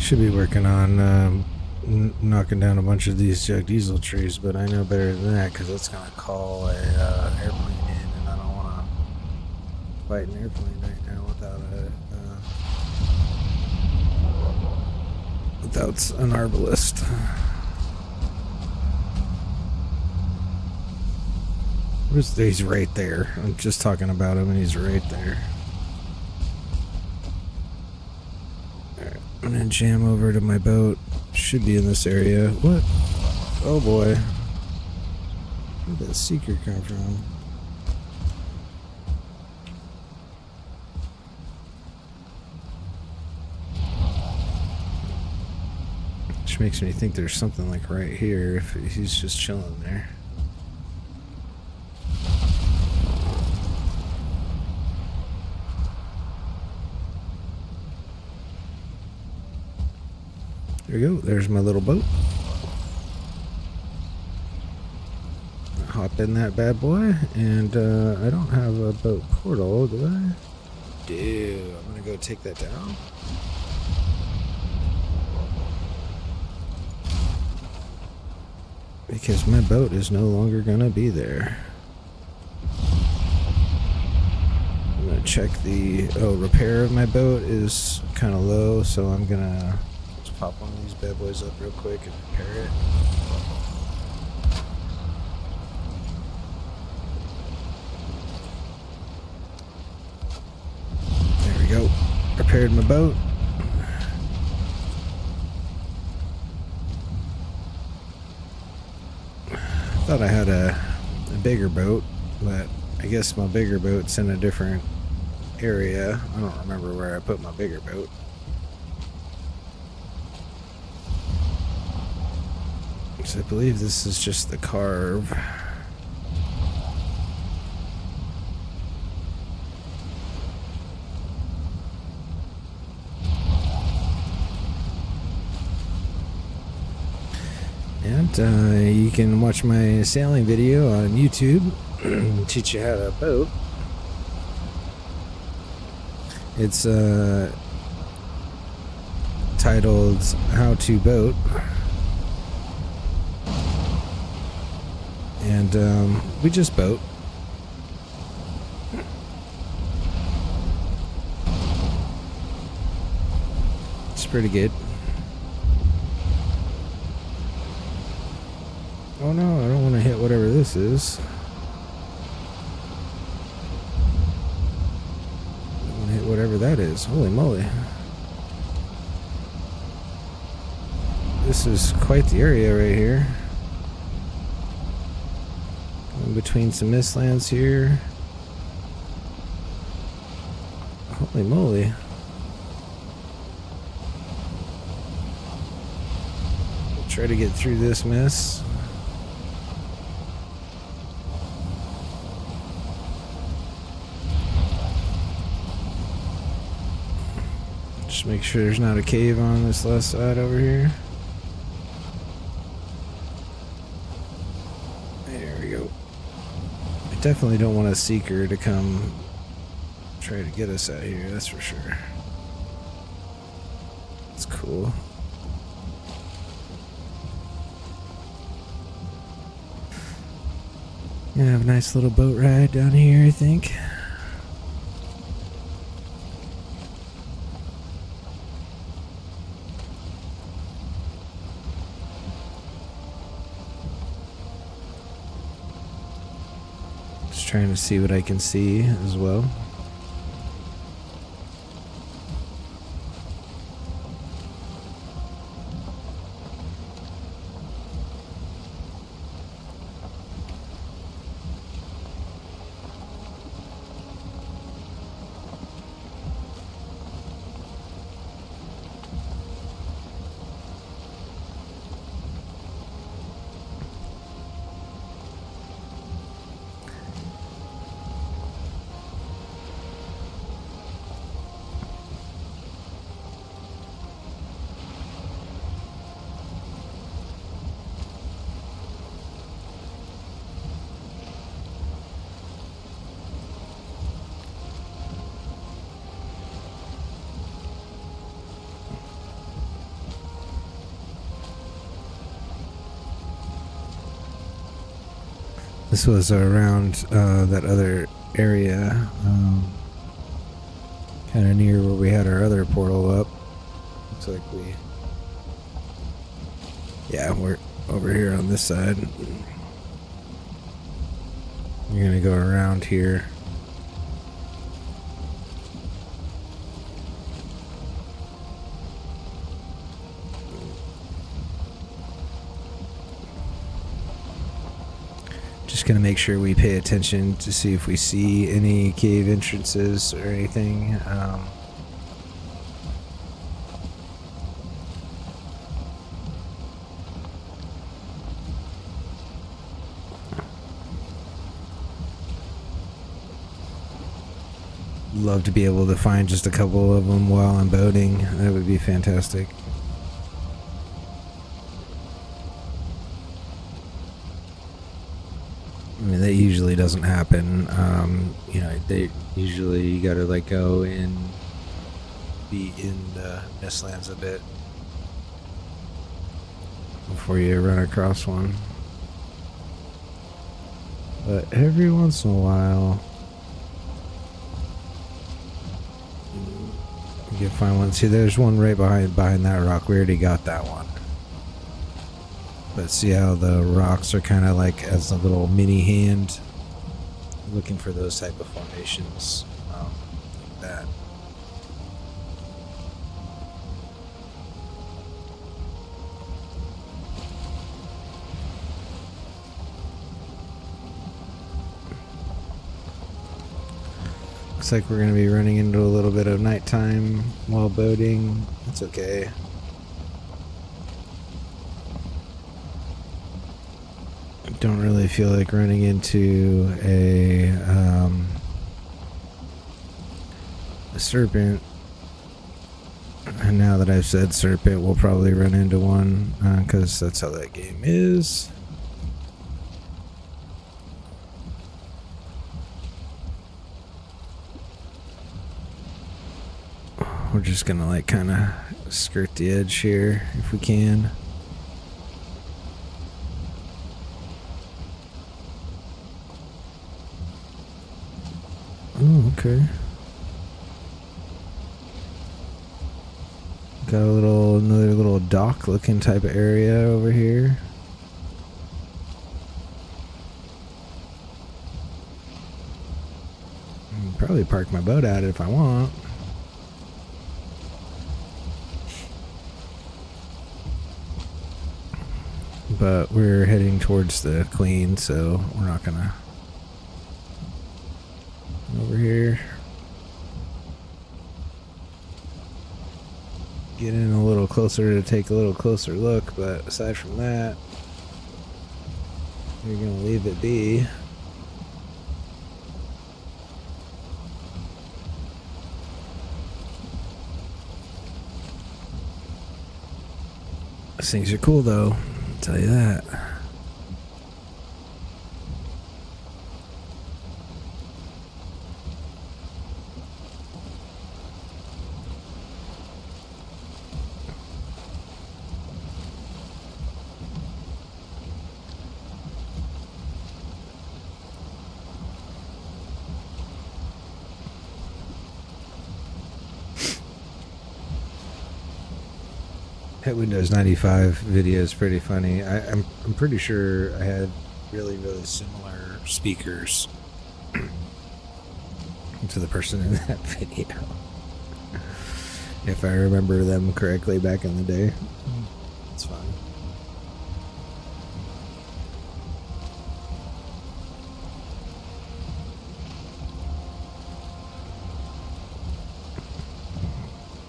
Speaker 1: should be working on knocking down a bunch of these diesel trees, but I know better than that because it's gonna call a airplane in, and I don't want to fight an airplane right now without an arbalist. He's right there. I'm just talking about him, and he's right there. Alright, I'm gonna jam over to my boat. Should be in this area. What? Oh boy. Where did that seeker come from? Which makes me think there's something like right here if he's just chilling there. There we go. There's my little boat. Hop in that bad boy, and I don't have a boat portal, do I? Do. I'm gonna go take that down. Because my boat is no longer gonna be there. I'm gonna check the repair of my boat is kind of low, so I'm gonna pop one of these bad boys up real quick and repair it. There we go. Repaired my boat. Thought I had a bigger boat, but I guess my bigger boat's in a different area. I don't remember where I put my bigger boat. I believe this is just the carve. And you can watch my sailing video on YouTube. Teach you how to boat. It's titled How to Boat. And we just boat. It's pretty good. Oh no, I don't want to hit whatever this is. I want to hit whatever that is. Holy moly. This is quite the area right here. In between some mistlands here. Holy moly. We'll try to get through this mess. Just make sure there's not a cave on this left side over here. There we go. I definitely don't want a seeker to come try to get us out here, that's for sure. That's cool. Gonna have a nice little boat ride down here, I think. Just trying to see what I can see as well. This was around that other area, kind of near where we had our other portal up. Looks like we're over here on this side. We're gonna go around here. Just gonna make sure we pay attention to see if we see any cave entrances or anything. Love to be able to find just a couple of them while I'm boating. That would be fantastic. I mean, that usually doesn't happen. They usually, you gotta like go and be in the Mistlands a bit before you run across one. But every once in a while, you can find one. See, there's one right behind that rock. We already got that one. But see how the rocks are kind of like as a little mini hand? Looking for those type of formations like that. Looks like we're going to be running into a little bit of nighttime while boating. That's okay. Don't really feel like running into a serpent. And now that I've said serpent, we'll probably run into one because that's how that game is. We're just gonna like kind of skirt the edge here if we can. Oh, okay. Got another little dock looking type of area over here. I can probably park my boat at it if I want. But we're heading towards the Queen, so we're not gonna. Over here. Get in a little closer to take a little closer look, but aside from that, we're gonna leave it be. These things are cool though, I'll tell you that. That Windows 95 video is pretty funny. I'm pretty sure I had really similar speakers to the person in that video, if I remember them correctly back in the day. It's fine.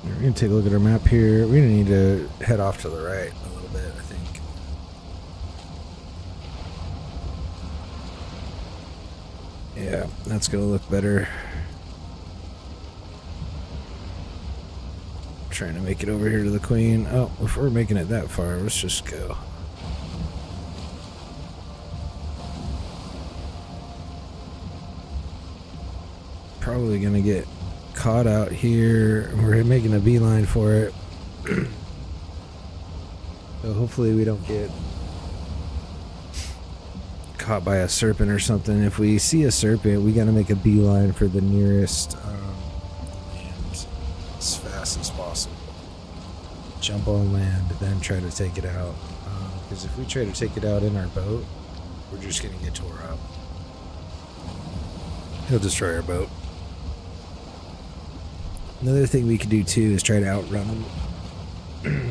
Speaker 1: We're going to take a look at our map here. We're going to need to head off to the right a little bit, I think. Yeah, that's going to look better. Trying to make it over here to the Queen. Oh, before we're making it that far, let's just go. Probably going to get caught out here. We're making a beeline for it. So hopefully we don't get caught by a serpent or something. If we see a serpent, we gotta make a beeline for the nearest land as fast as possible. Jump on land, then try to take it out. Because if we try to take it out in our boat, we're just gonna get tore up. He'll destroy our boat. Another thing we could do too is try to outrun him.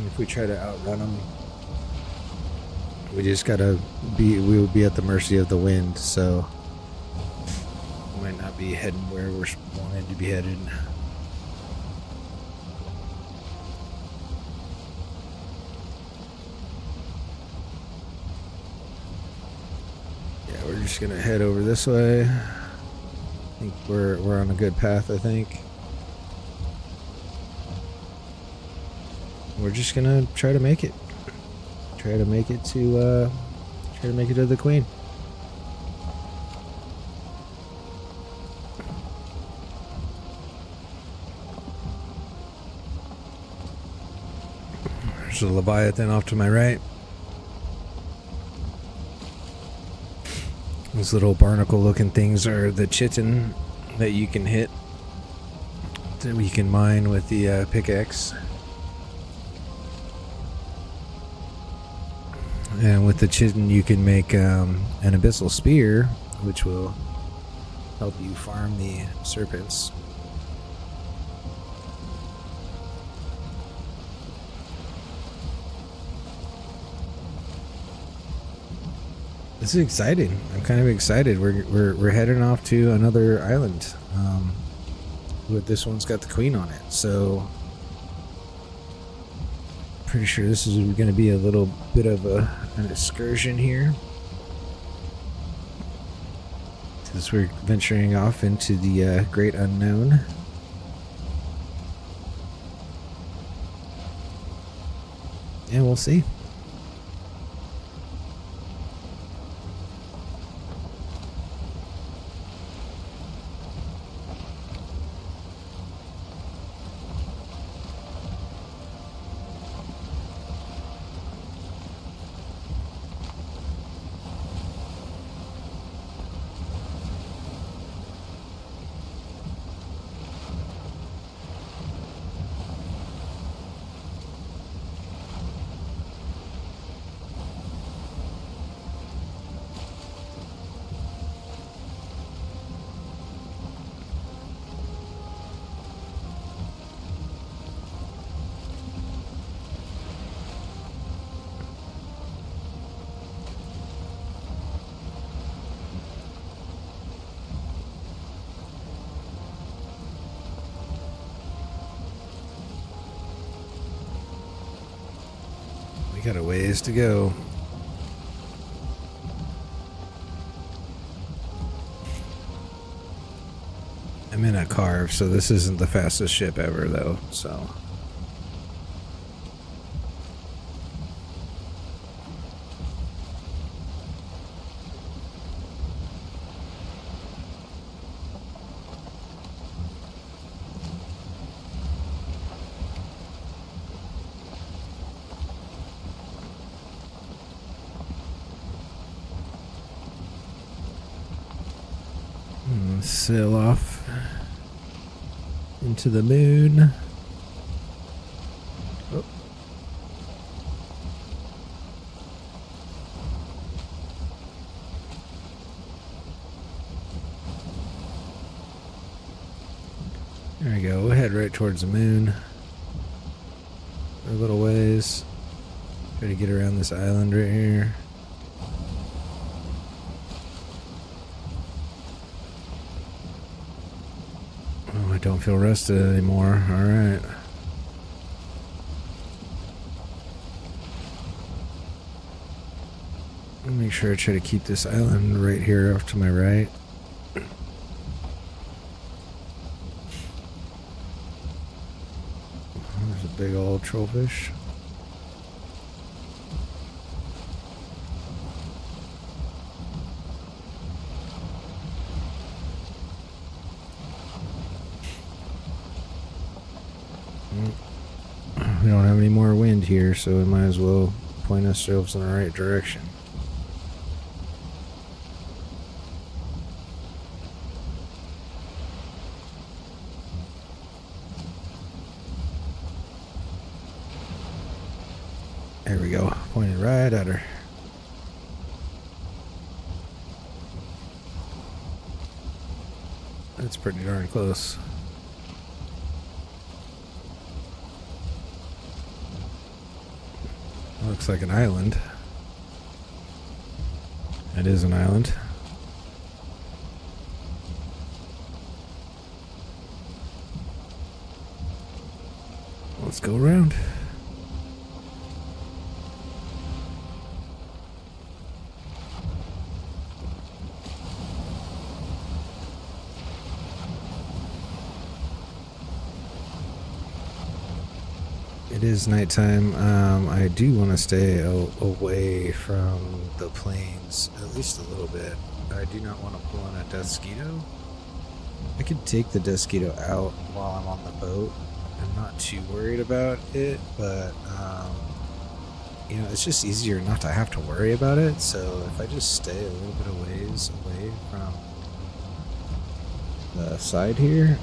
Speaker 1: If we try to outrun him, we just gotta we would be at the mercy of the wind, so we might not be heading where we're wanting to be headed. Yeah, we're just gonna head over this way. I think we're on a good path, I think. We're just gonna try to make it. Try to make it to the Queen. There's a Leviathan off to my right. Those little barnacle looking things are the chitin that you can hit, that we can mine with the pickaxe. And with the chitin you can make an abyssal spear, which will help you farm the serpents. This is exciting. I'm kind of excited. We're heading off to another island. But this one's got the Queen on it, so pretty sure this is going to be a little bit of an excursion here, since we're venturing off into the great unknown. And we'll see. We got a ways to go. I'm in a carve, so this isn't the fastest ship ever, though, so. Sail off into the moon. Oh. There we go. We'll head right towards the moon for a little ways. Try to get around this island right here. Oh, I don't feel rested anymore. All right. I'll make sure I try to keep this island right here off to my right. There's a big old trollfish. We don't have any more wind here, so we might as well point ourselves in the right direction. There we go. Pointed right at her. That's pretty darn close. Looks like an island. It is an island. Let's go around. It is nighttime. I do want to stay away from the plains, at least a little bit. I do not want to pull in a Desquito. I could take the Desquito out while I'm on the boat. I'm not too worried about it, but you know, it's just easier not to have to worry about it. So if I just stay a little bit of ways away from the side here,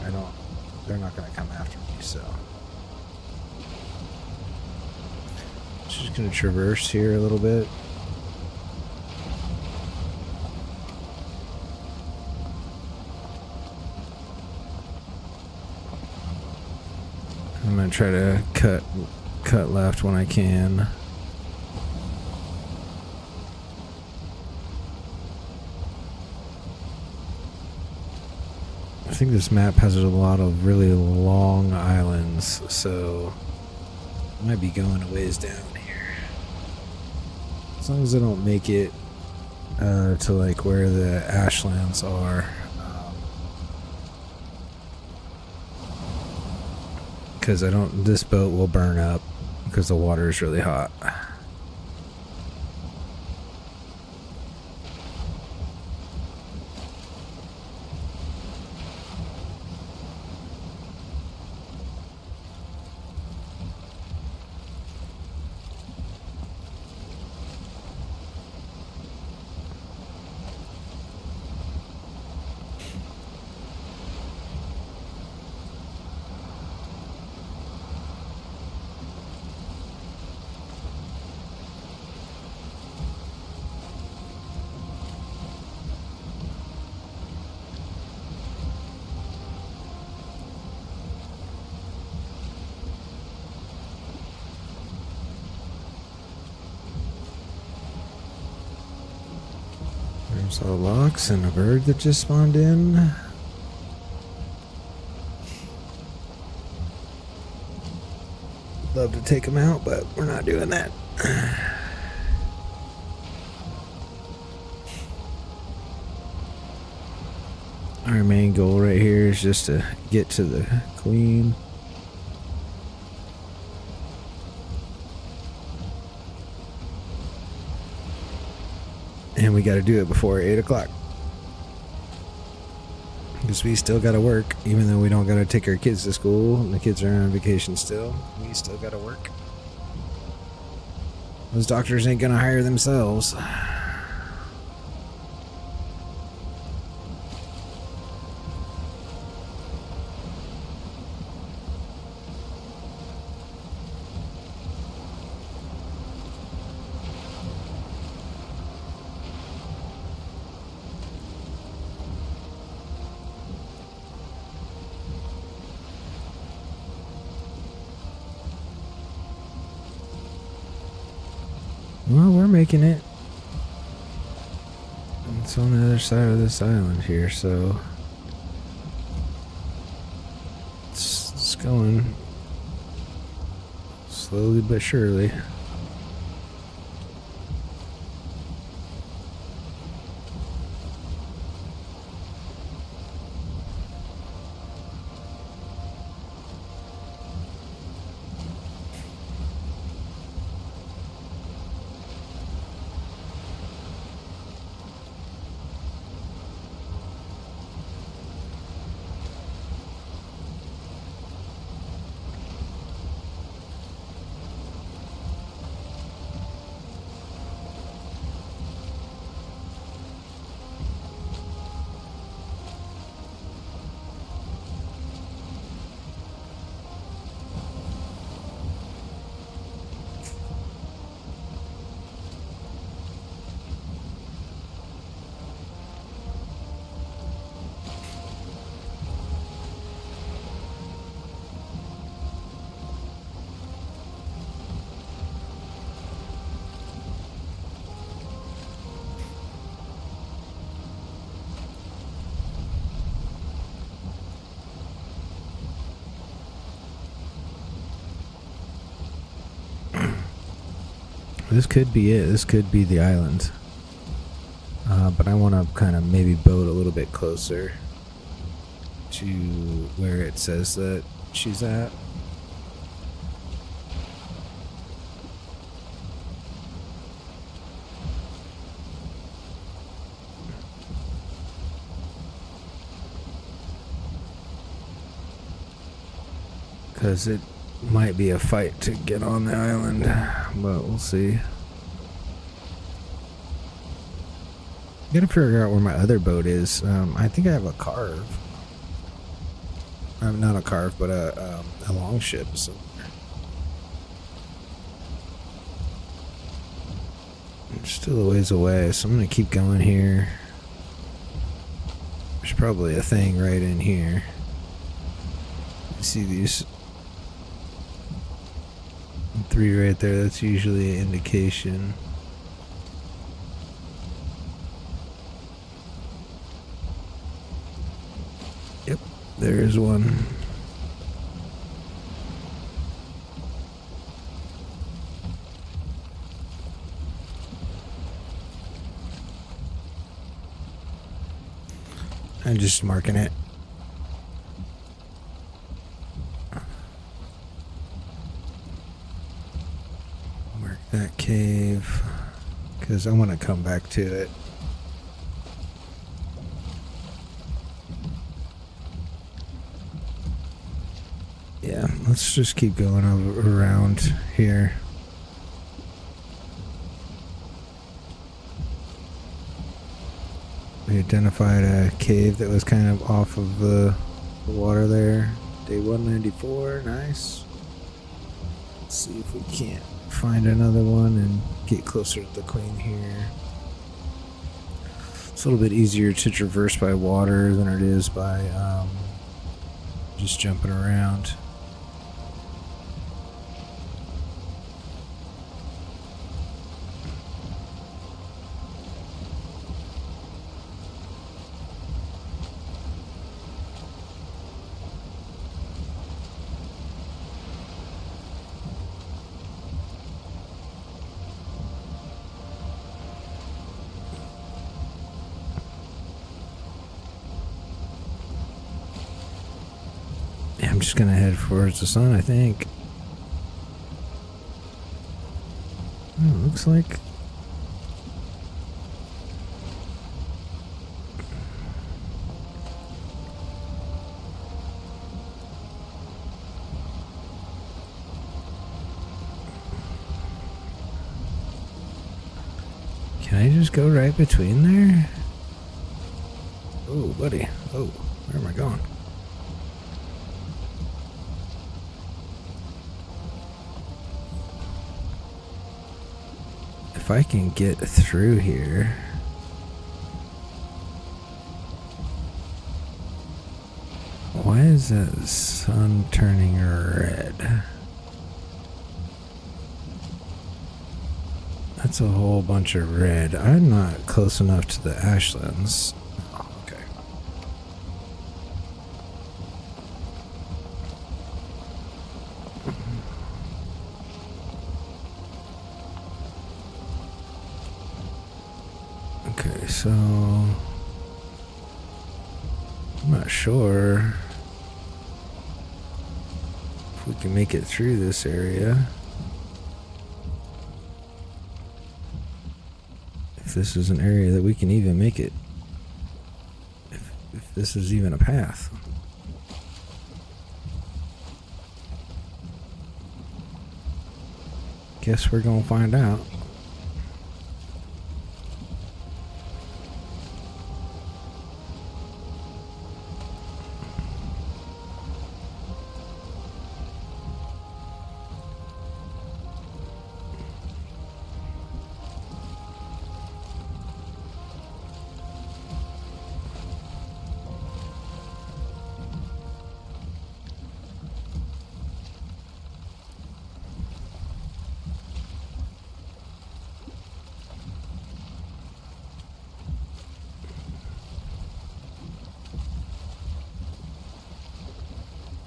Speaker 1: they're not going to come after me. So just going to traverse here a little bit. I'm going to try to cut left when I can. I think this map has a lot of really long islands, so I might be going a ways down here. As long as I don't make it to like where the ashlands are. Because this boat will burn up because the water is really hot. There's a lox and a bird that just spawned in. Love to take them out, but we're not doing that. Our main goal right here is just to get to the queen. And we got to do it before 8 o'clock. Because we still got to work. Even though we don't got to take our kids to school and the kids are on vacation still, we still got to work. Those doctors ain't going to hire themselves. Well, we're making it. It's on the other side of this island here, so it's going slowly but surely. This could be it. This could be the island. But I want to kind of maybe boat a little bit closer to where it says that she's at. Because it might be a fight to get on the island, but we'll see. Gotta figure out where my other boat is. I think I have a carve. Not a carve, but a long ship somewhere. I'm still a ways away, so I'm gonna keep going here. There's probably a thing right in here. You see these 3 right there? That's usually an indication. Yep, there is one. I'm just marking it. Mark that cave, because I want to come back to it. Yeah, let's just keep going around here. We identified a cave that was kind of off of the water there. Day 194, nice. Let's see if we can't find another one and get closer to the queen here. It's a little bit easier to traverse by water than it is by just jumping around. I'm just gonna head towards the sun, I think. Oh, looks like can I just go right between there? Oh, buddy. Oh, where am I going? If I can get through here. Why is that sun turning red? That's a whole bunch of red. I'm not close enough to the ashlands. Oh, okay. Okay, so I'm not sure if we can make it through this area. If this is an area that we can even make it. If this is even a path. Guess we're gonna find out.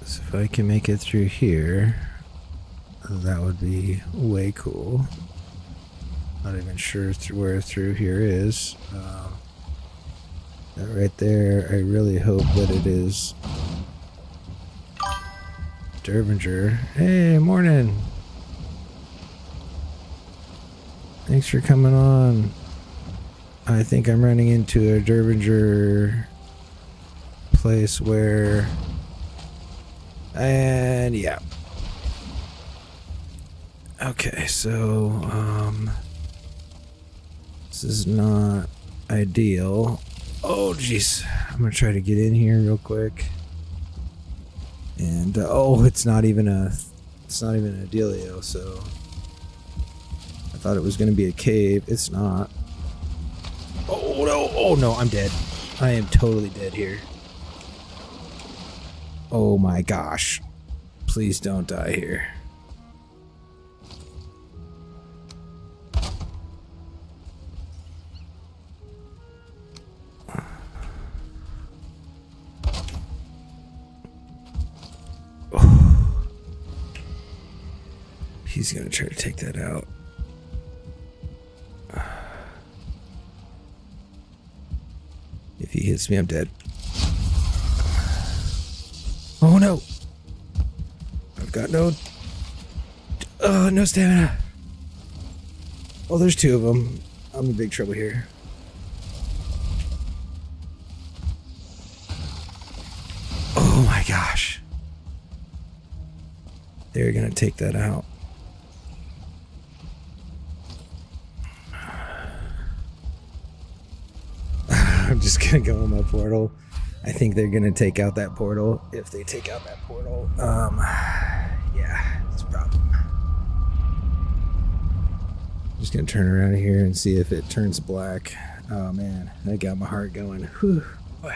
Speaker 1: So if I can make it through here, that would be way cool. Not even sure where through here is. That right there, I really hope that it is Dervinger. Hey, morning. Thanks for coming on. I think I'm running into a Dervinger place where... And yeah. Okay, so, this is not ideal. Oh, jeez. I'm gonna try to get in here real quick. And, oh, it's not even a dealio, so... I thought it was gonna be a cave. It's not. Oh no, I'm dead. I am totally dead here. Oh my gosh. Please don't die here. He's gonna try to take that out. If he hits me, I'm dead. Oh no! I've got no stamina. Oh, there's two of them. I'm in big trouble here. Oh my gosh. They're gonna take that out. I'm just gonna go in my portal. I think they're gonna take out that portal. If they take out that portal, yeah, it's a problem. Just gonna turn around here and see if it turns black. Oh man, that got my heart going. Whew. All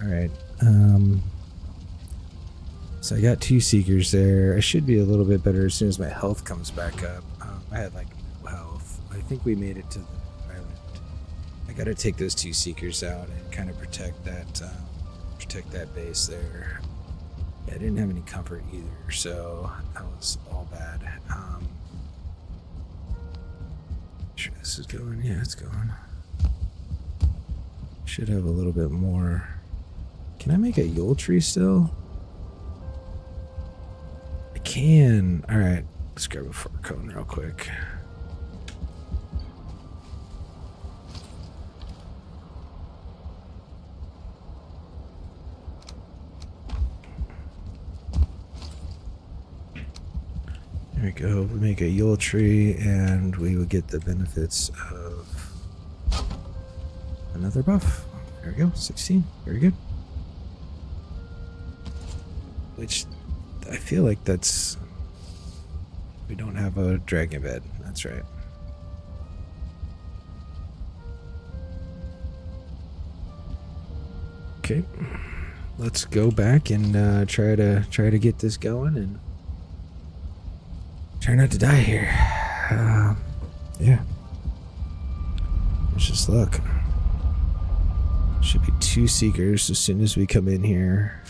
Speaker 1: right. So I got two seekers there. I should be a little bit better as soon as my health comes back up. I had like no health. I think we made it to the island. I got to take those two seekers out and kind of protect that base there. Yeah, I didn't have any comfort either, so that was all bad. Sure this is going. Yeah, it's going. Should have a little bit more. Can I make a Yule tree still? I can. All right, let's grab a fur cone real quick. There we go. We make a Yule tree, and we would get the benefits of another buff. There we go. 16. Very good. Which I feel like that's... We don't have a dragon bed. That's right. Okay. Let's go back and try to get this going and try not to die here. Yeah. Let's just look. Should be two seekers as soon as we come in here.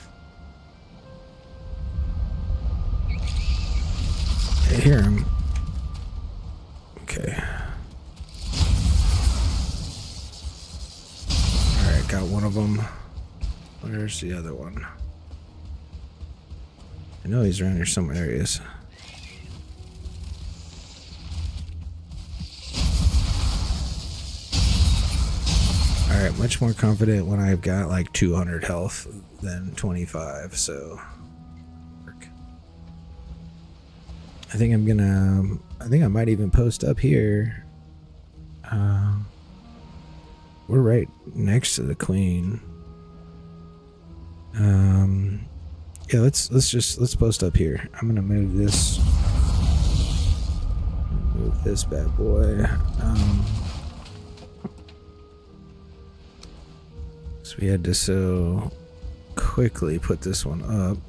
Speaker 1: I hear him. Okay. Alright, got one of them. Where's the other one? I know he's around here somewhere. He is. Alright, much more confident when I've got like 200 health than 25, so... I think I might even post up here. We're right next to the queen. Yeah, let's post up here. I'm gonna move this bad boy. So we had to so quickly put this one up.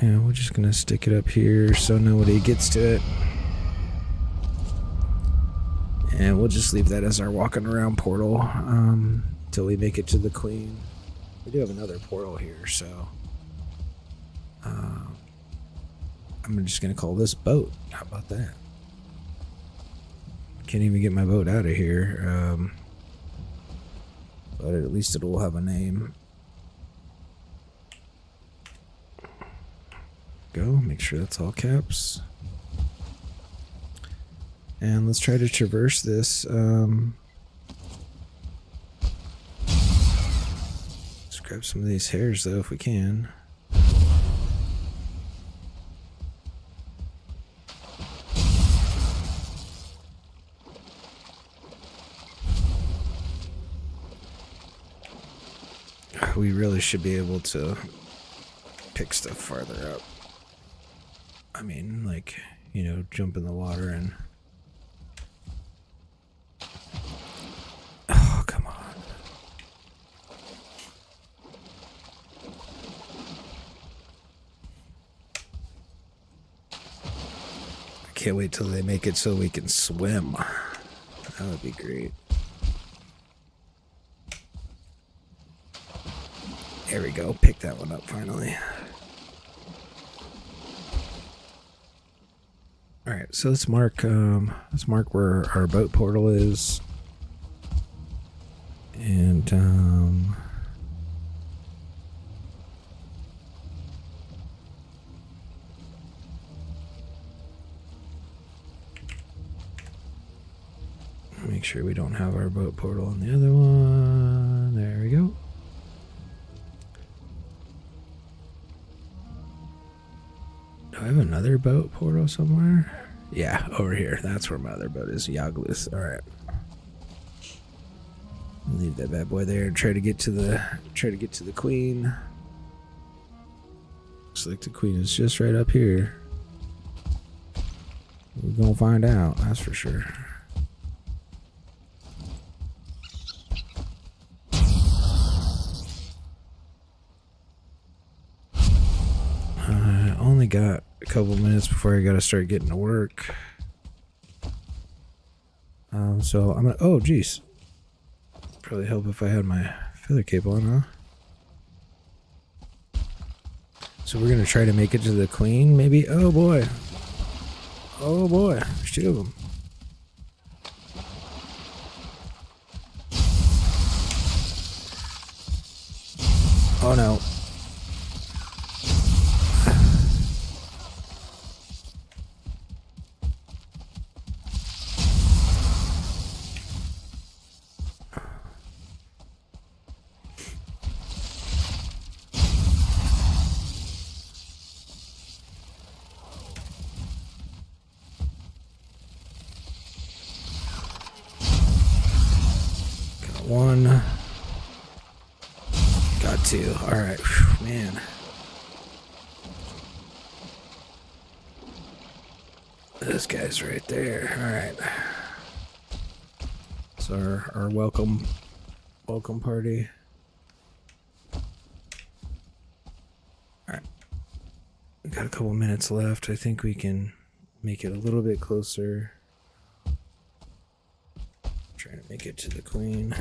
Speaker 1: And we're just gonna stick it up here so nobody gets to it. And we'll just leave that as our walking around portal until we make it to the queen. We do have another portal here, so I'm just gonna call this boat. How about that? Can't even get my boat out of here, but at least it will have a name. Go, make sure that's all caps. And let's try to traverse this. Let's grab some of these hairs, though, if we can. We really should be able to pick stuff farther up. I mean, like, you know, jump in the water and... Oh, come on. I can't wait till they make it so we can swim. That would be great. There we go. Pick that one up finally. All right, so let's mark where our boat portal is, and make sure we don't have our boat portal on the other one. There we go. Do I have another boat portal somewhere? Yeah, over here. That's where my other boat is. Yaglis. All right. Leave that bad boy there and try to get to the queen. Looks like the queen is just right up here. We're gonna find out. That's for sure. Only got a couple minutes before I gotta start getting to work. So I'm gonna. Oh, geez. Probably help if I had my feather cape on, huh? So we're gonna try to make it to the queen, maybe. Oh boy. Oh boy. There's two of them. Oh no. One. Got two. Alright. Man. This guy's right there. Alright. It's our welcome party. Alright. Got a couple minutes left. I think we can make it a little bit closer. Trying to make it to the queen.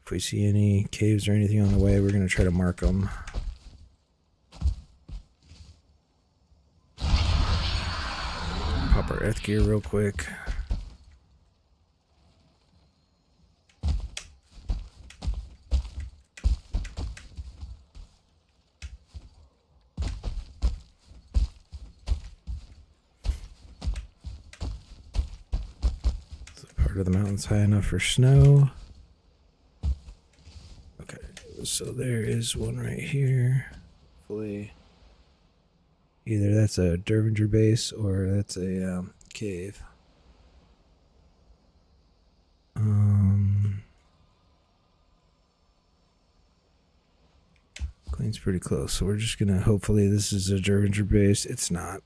Speaker 1: If we see any caves or anything on the way, we're going to try to mark them. Pop our Earth gear real quick. Part of the mountain's high enough for snow. Okay, so there is one right here. Hopefully, either that's a Dervinger base or that's a cave. Queen's pretty close, so we're just gonna. Hopefully, this is a Dervinger base. It's not.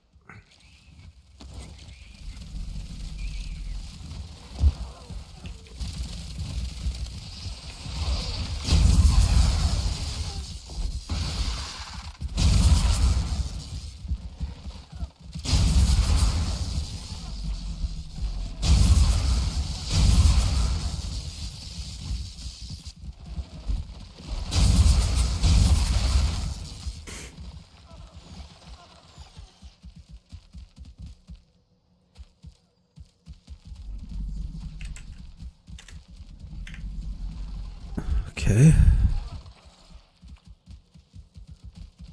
Speaker 1: Okay.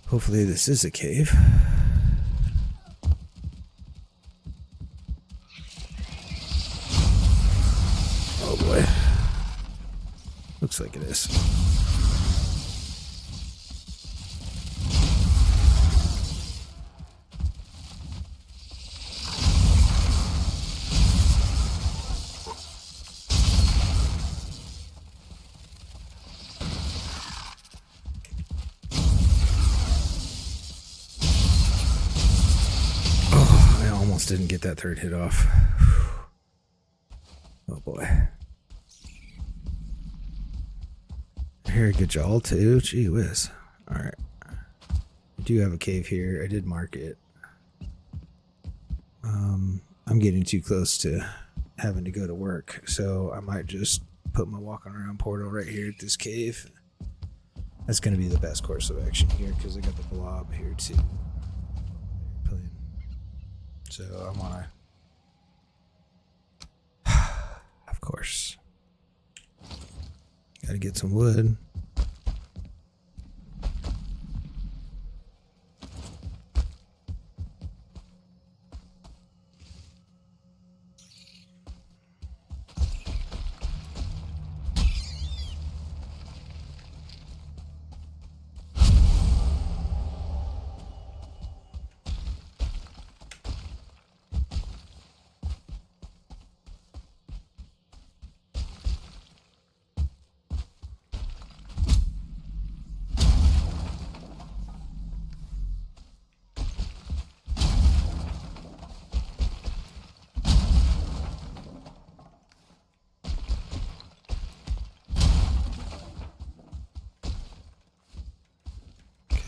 Speaker 1: Hopefully this is a cave. Oh boy. Looks like it is. Didn't get that third hit off. Oh boy. I hear a Gajal too. Gee whiz. Alright. I do have a cave here. I did mark it. I'm getting too close to having to go to work, so I might just put my walking around portal right here at this cave. That's going to be the best course of action here because I got the blob here too. So I want to, of course, got to get some wood.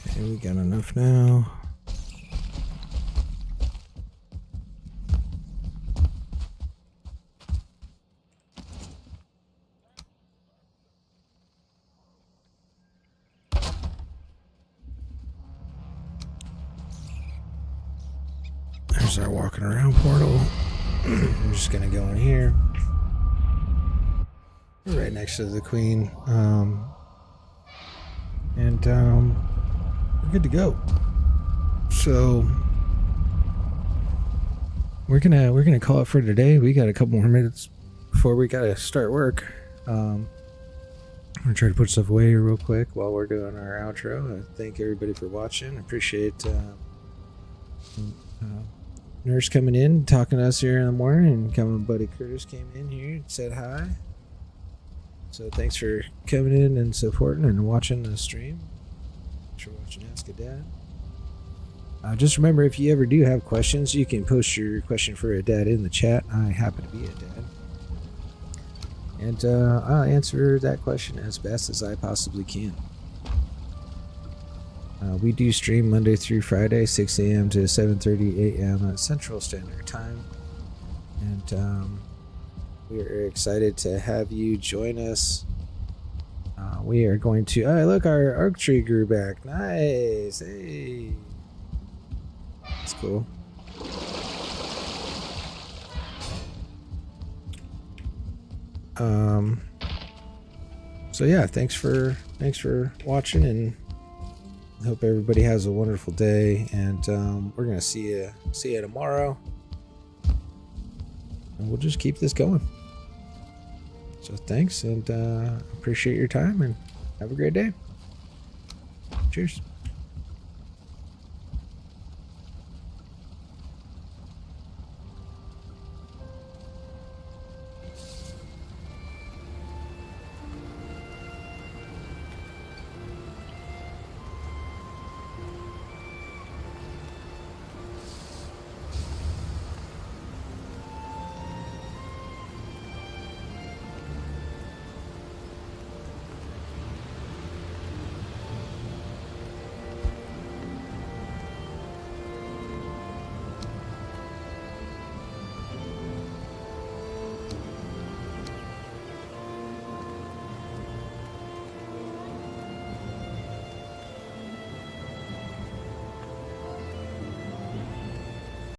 Speaker 1: Okay, we got enough now. There's our walking around portal. I'm just gonna go in here. We're right next to the queen. We're good to go. So we're gonna call it for today. We got a couple more minutes before we gotta start work. I'm gonna try to put stuff away here real quick while we're doing our outro. I thank everybody for watching. I appreciate Nurse coming in, talking to us here in the morning, and coming buddy Curtis came in here and said hi. So thanks for coming in and supporting and watching the stream. Thanks for watching Ask a Dad. Just remember, if you ever do have questions, you can post your question for a dad in the chat. I happen to be a dad. And I'll answer that question as best as I possibly can. We do stream Monday through Friday, 6 a.m. to 7:30 a.m. Central Standard Time. And we are excited to have you join us. We are going to... Oh, look, our oak tree grew back. Nice. Hey. That's cool. So yeah, thanks for watching, and I hope everybody has a wonderful day, and we're gonna see you tomorrow, and we'll just keep this going. So thanks, and appreciate your time, and have a great day. Cheers.